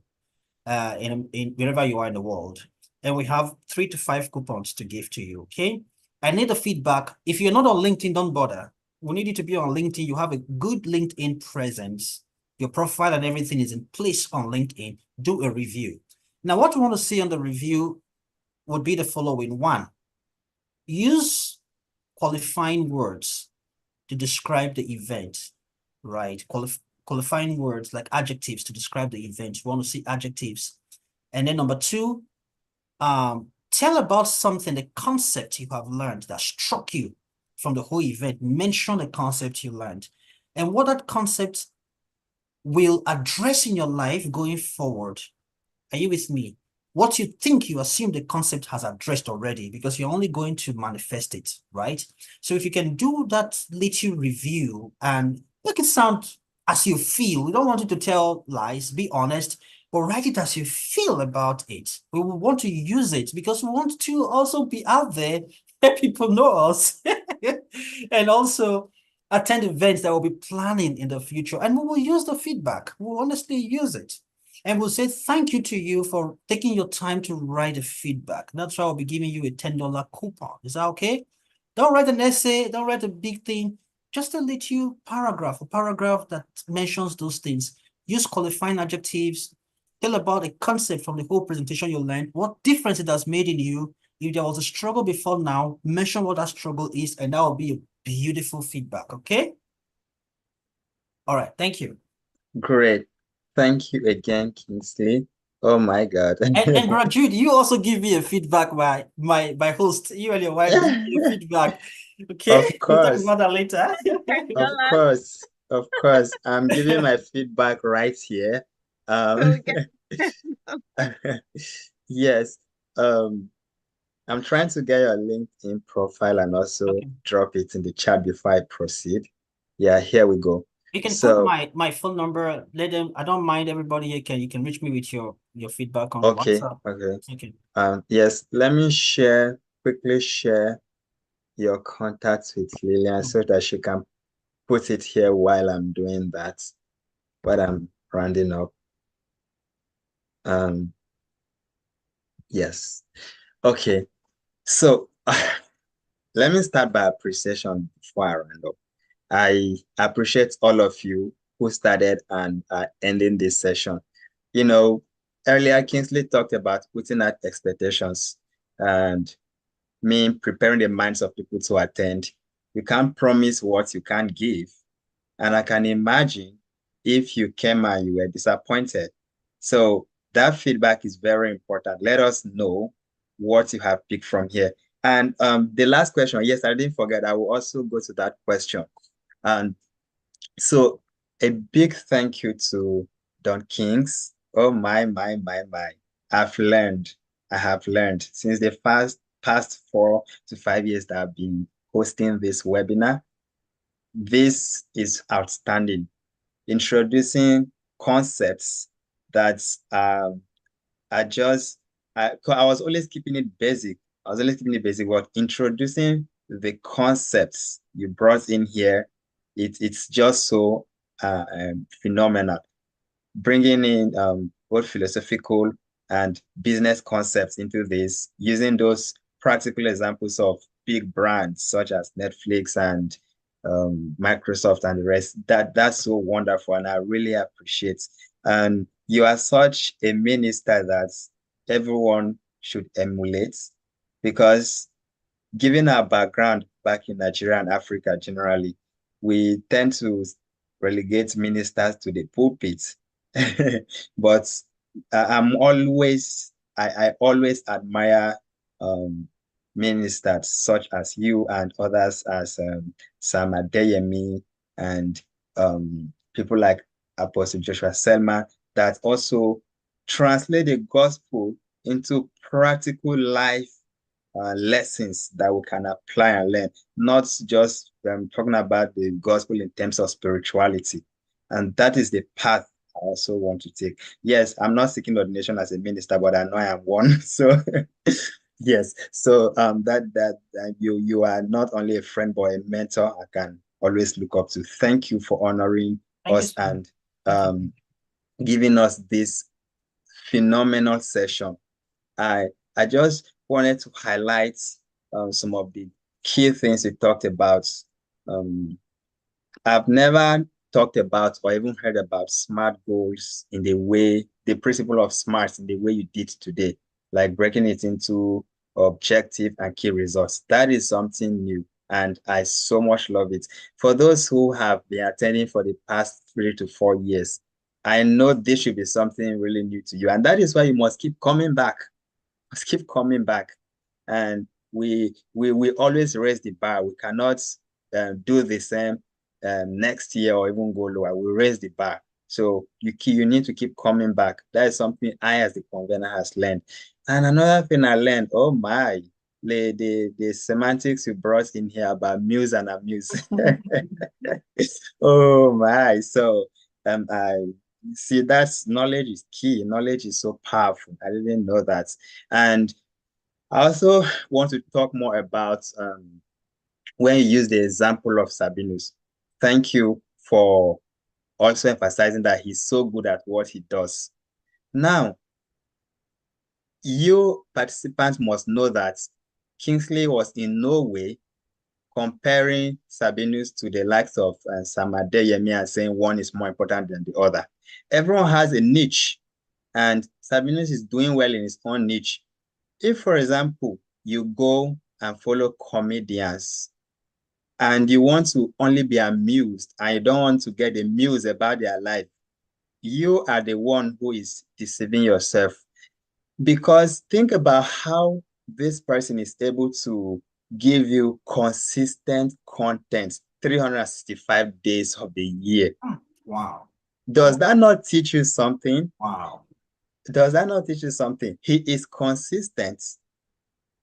in wherever you are in the world. And we have 3 to 5 coupons to give to you. Okay. I need the feedback. If you're not on LinkedIn, don't bother. We need you to be on LinkedIn. You have a good LinkedIn presence. Your profile and everything is in place on LinkedIn. Do a review. Now, what we want to see on the review would be the following. One, use qualifying words to describe the event, right? Qualifying words like adjectives to describe the event. We want to see adjectives. And then number two, tell about something, the concept you have learned that struck you from the whole event. Mention the concept you learned and what that concept will address in your life going forward. Are you with me? What you think, you assume the concept has addressed already because you're only going to manifest it, right? So if you can do that little review and make it sound as you feel, we don't want you to tell lies, be honest, but write it as you feel about it. We will want to use it because we want to also be out there, let people know us, and also attend events that we'll be planning in the future. And we will use the feedback. We'll honestly use it. And we'll say thank you to you for taking your time to write a feedback. That's why I'll be giving you a $10 coupon. Is that okay? Don't write an essay, don't write a big thing, just a little paragraph, a paragraph that mentions those things. Use qualifying adjectives, tell about a concept from the whole presentation you learned, what difference it has made in you. If there was a struggle before now, mention what that struggle is, and that will be a beautiful feedback, okay? All right, thank you. Great. Thank you again, Kingsley. Oh my God. And Brad Jude, you also give me a feedback, my host. You and your wife give me a feedback. Okay, Of we'll talk course. about that later. Of course. Of course. I'm giving my feedback right here. Um, Okay. yes. I'm trying to get your LinkedIn profile and also Okay. drop it in the chat before I proceed. Yeah, here we go. You can put So, my phone number. Let them. I don't mind everybody. You can reach me with your feedback on okay, WhatsApp. okay. Okay. Yes, let me quickly share your contacts with Lillian so that she can put it here while I'm doing that, while I'm rounding up. Um, yes. Okay. So let me start by appreciation before I round up. I appreciate all of you who started and are ending this session. You know, earlier Kingsley talked about putting out expectations and me preparing the minds of people to attend. You can't promise what you can't give. And I can imagine if you came and you were disappointed. So that feedback is very important. Let us know what you have picked from here. And the last question, yes, I didn't forget. I will also go to that question. And so a big thank you to Don Kings. Oh my. I've learned. I have learned since the past 4 to 5 years that I've been hosting this webinar. This is outstanding. Introducing concepts that are just, I was always keeping it basic. I was always keeping it basic, but introducing the concepts you brought in here, it's just so phenomenal. Bringing in both philosophical and business concepts into this, using those practical examples of big brands such as Netflix and Microsoft and the rest. That's so wonderful, and I really appreciate. And you are such a minister that everyone should emulate because given our background back in Nigeria and Africa generally, we tend to relegate ministers to the pulpit. But I always admire ministers such as you and others as Sam Adeyemi and people like Apostle Joshua Selman that also translate the gospel into practical life lessons that we can apply and learn, not just talking about the gospel in terms of spirituality. And that is the path I also want to take. Yes, I'm not seeking ordination as a minister, but I know I am one. So yes, so that you are not only a friend but a mentor I can always look up to. Thank you for honoring Thank you, us sir. and Thank you. giving us this phenomenal session. I just wanted to highlight some of the key things we talked about. Um, I've never talked about or even heard about SMART goals in the way, the principle of SMART in the way you did today, like breaking it into objective and key results. That is something new, and I so much love it. For those who have been attending for the past 3 to 4 years, I know this should be something really new to you, and that is why you must keep coming back. Must keep coming back, and we always raise the bar. We cannot do the same next year or even go lower. We raise the bar. So you need to keep coming back. That is something I, as the convener, has learned. And another thing I learned, oh my, the semantics you brought in here about muse and amuse. Oh my. So I see that's knowledge is key. Knowledge is so powerful. I didn't know that. And I also want to talk more about when you use the example of Sabinus. Thank you for also emphasizing that he's so good at what he does. Now, you participants must know that Kingsley was in no way comparing Sabinus to the likes of Sam Adeyemi and saying one is more important than the other. Everyone has a niche, and Sabinus is doing well in his own niche. If, for example, you go and follow comedians and you want to only be amused and you don't want to get the news about their life, you are the one who is deceiving yourself. Because think about how this person is able to give you consistent content 365 days of the year. Wow. Does that not teach you something? Wow. Does that not teach you something? He is consistent.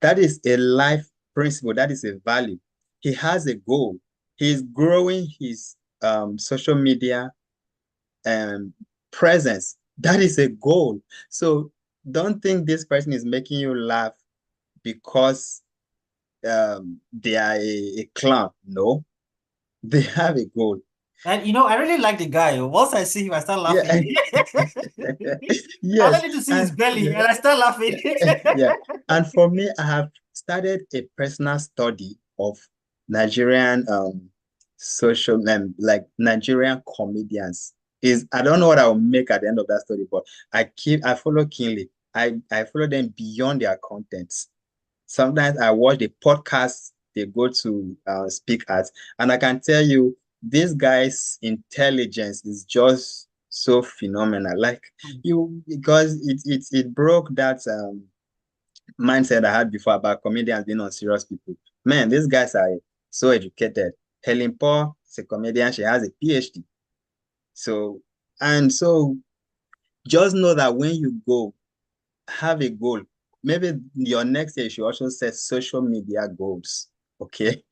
That is a life principle. That is a value. He has a goal. He's growing his social media presence. That is a goal. So don't think this person is making you laugh because they are a clown. No, they have a goal. And I really like the guy. Once I see him, I start Yeah. laughing. I Yes. only need to see his And belly, yeah. and I start laughing. Yeah. And for me, I have started a personal study of Nigerian social like Nigerian comedians. Is I don't know what I'll make at the end of that study, but I follow keenly. I follow them beyond their contents. Sometimes I watch the podcasts they go to speak at, and I can tell you this guy's intelligence is just so phenomenal. Like because it broke that mindset I had before about comedians being unserious people. Man, these guys are so educated. Helen Paul is a comedian, she has a PhD. So just know that when you go, have a goal. Maybe your next year you should also set social media goals. Okay.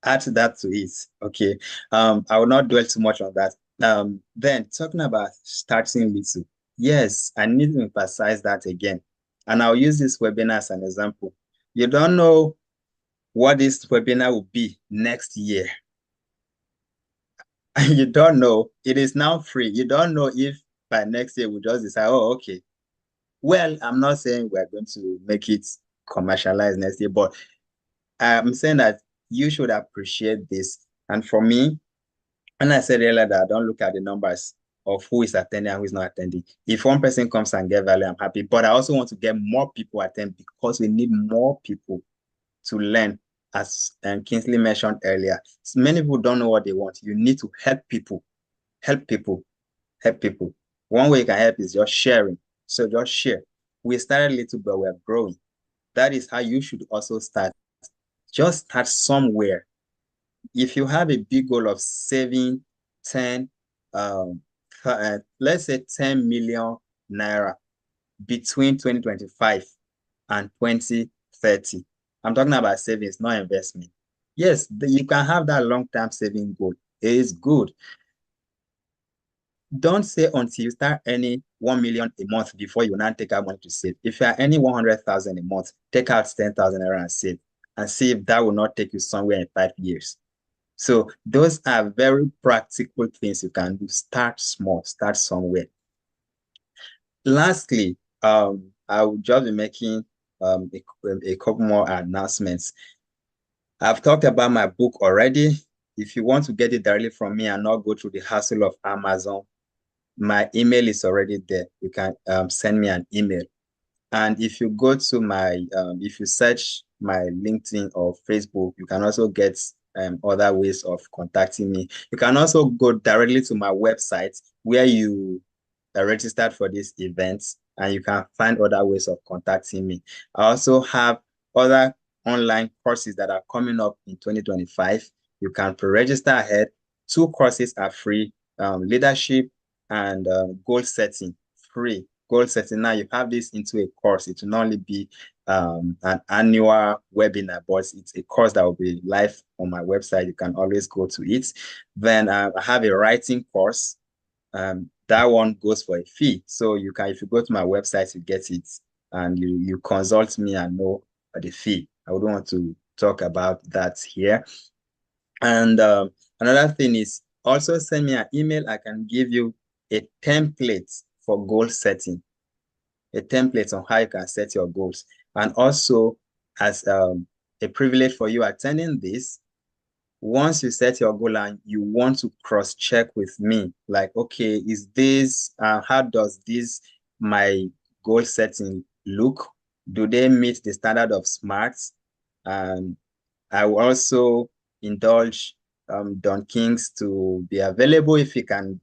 Add that to it. Okay. I will not dwell too much on that. Then talking about starting little. Yes, I need to emphasize that again. And I'll use this webinar as an example. You don't know what this webinar will be next year. You don't know. It is now free. You don't know if by next year we just decide, oh, okay. Well, I'm not saying we're going to make it commercialized next year, but I'm saying that you should appreciate this. And for me, and I said earlier that I don't look at the numbers of who is attending and who is not attending. If one person comes and get value, I'm happy. But I also want to get more people attend because we need more people to learn, as Kingsley mentioned earlier. So many people don't know what they want. You need to help people, help people, help people. One way you can help is just sharing. So just share. We started little, but we're growing. That is how you should also start. Just start somewhere. If you have a big goal of saving 10, um, let's say 10 million naira between 2025 and 2030. I'm talking about savings, not investment. Yes, you can have that long-term saving goal. It is good. Don't say until you start earning 1 million a month before you now take out money to save. If you are earning 100,000 a month, take out 10,000 and save, and see if that will not take you somewhere in 5 years. So those are very practical things you can do. Start small, start somewhere. Lastly, I will just be making a couple more announcements. I've talked about my book already. If you want to get it directly from me and not go through the hassle of Amazon, my email is already there. You can send me an email. And if you go to if you search my LinkedIn or Facebook, you can also get other ways of contacting me. You can also go directly to my website where you are registered for this event, and you can find other ways of contacting me. I also have other online courses that are coming up in 2025. You can pre-register ahead. 2 courses are free, leadership and goal setting, free. Goal setting, now you have this into a course. It will not only be an annual webinar, but it's a course that will be live on my website. You can always go to it. Then I have a writing course. That one goes for a fee. So you can, if you go to my website, you get it, and you consult me and know the fee. I wouldn't want to talk about that here. And another thing is also send me an email. I can give you a template for goal setting, a template on how you can set your goals. And also, as a privilege for you attending this, once you set your goal and you want to cross-check with me, like, okay, is this, how does this, my goal setting look? Do they meet the standard of SMART? And I will also indulge Don Kings to be available if you can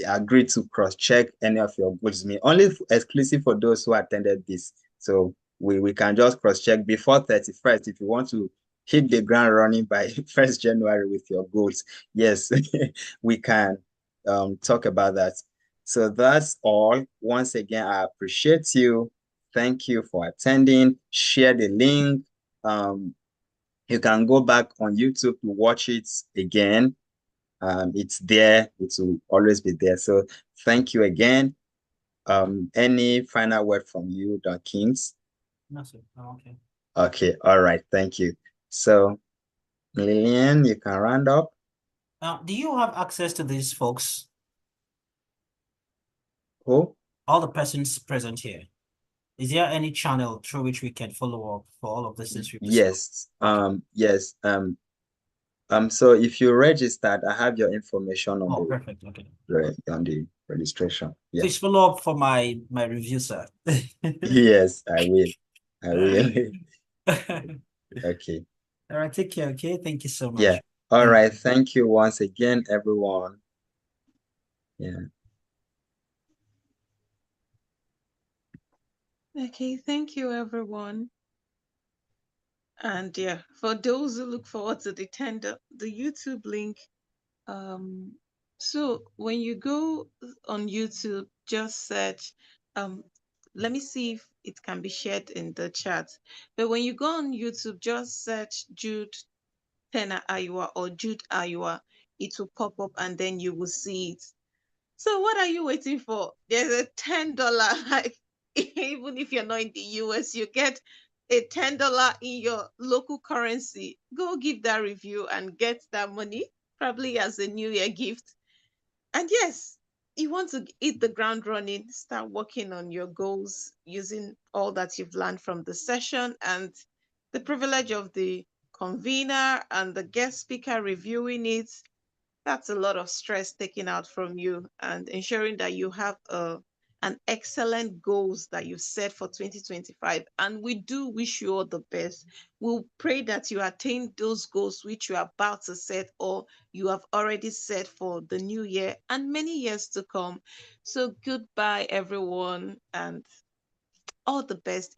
agree to cross-check any of your goods. Me only exclusive for those who attended this. So we can just cross-check before 31st if you want to hit the ground running by 1st January with your goals. Yes, we can talk about that. So that's all. Once again, I appreciate you. Thank you for attending. Share the link. You can go back on YouTube to watch it again. It's there. It will always be there. So thank you again. Any final word from you, Don Kings? No, sir. Oh, okay. Okay. All right. Thank you. So Lillian, you can round up. Do you have access to these folks, Who? all the persons present here? Is there any channel through which we can follow up for all of this since we've discussed? Yes. Yes. So if you registered, I have your information on Oh, perfect. Okay. on the registration. Yeah. Please follow up for my review, sir. Yes, I will. I will. Okay. All right, take care. Okay, thank you so Yeah. much. All Thank right. you. Thank you once again, everyone. Yeah. Okay, thank you, everyone. And yeah, for those who look forward to the tender, the YouTube link. Um, so when you go on YouTube, just search. Let me see if it can be shared in the chat. But when you go on YouTube, just search Jude Ayua or Jude Ayua. It will pop up, and then you will see it. So what are you waiting for? There's a $10, like even if you're not in the US, you get a $10 in your local currency. Go give that review and get that money, probably as a New Year gift. And yes, you want to hit the ground running, start working on your goals using all that you've learned from the session, and the privilege of the convener and the guest speaker reviewing it. That's a lot of stress taken out from you and ensuring that you have and excellent goals that you've set for 2025. And we do wish you all the best. We'll pray that you attain those goals which you are about to set or you have already set for the new year and many years to come. So, goodbye, everyone, and all the best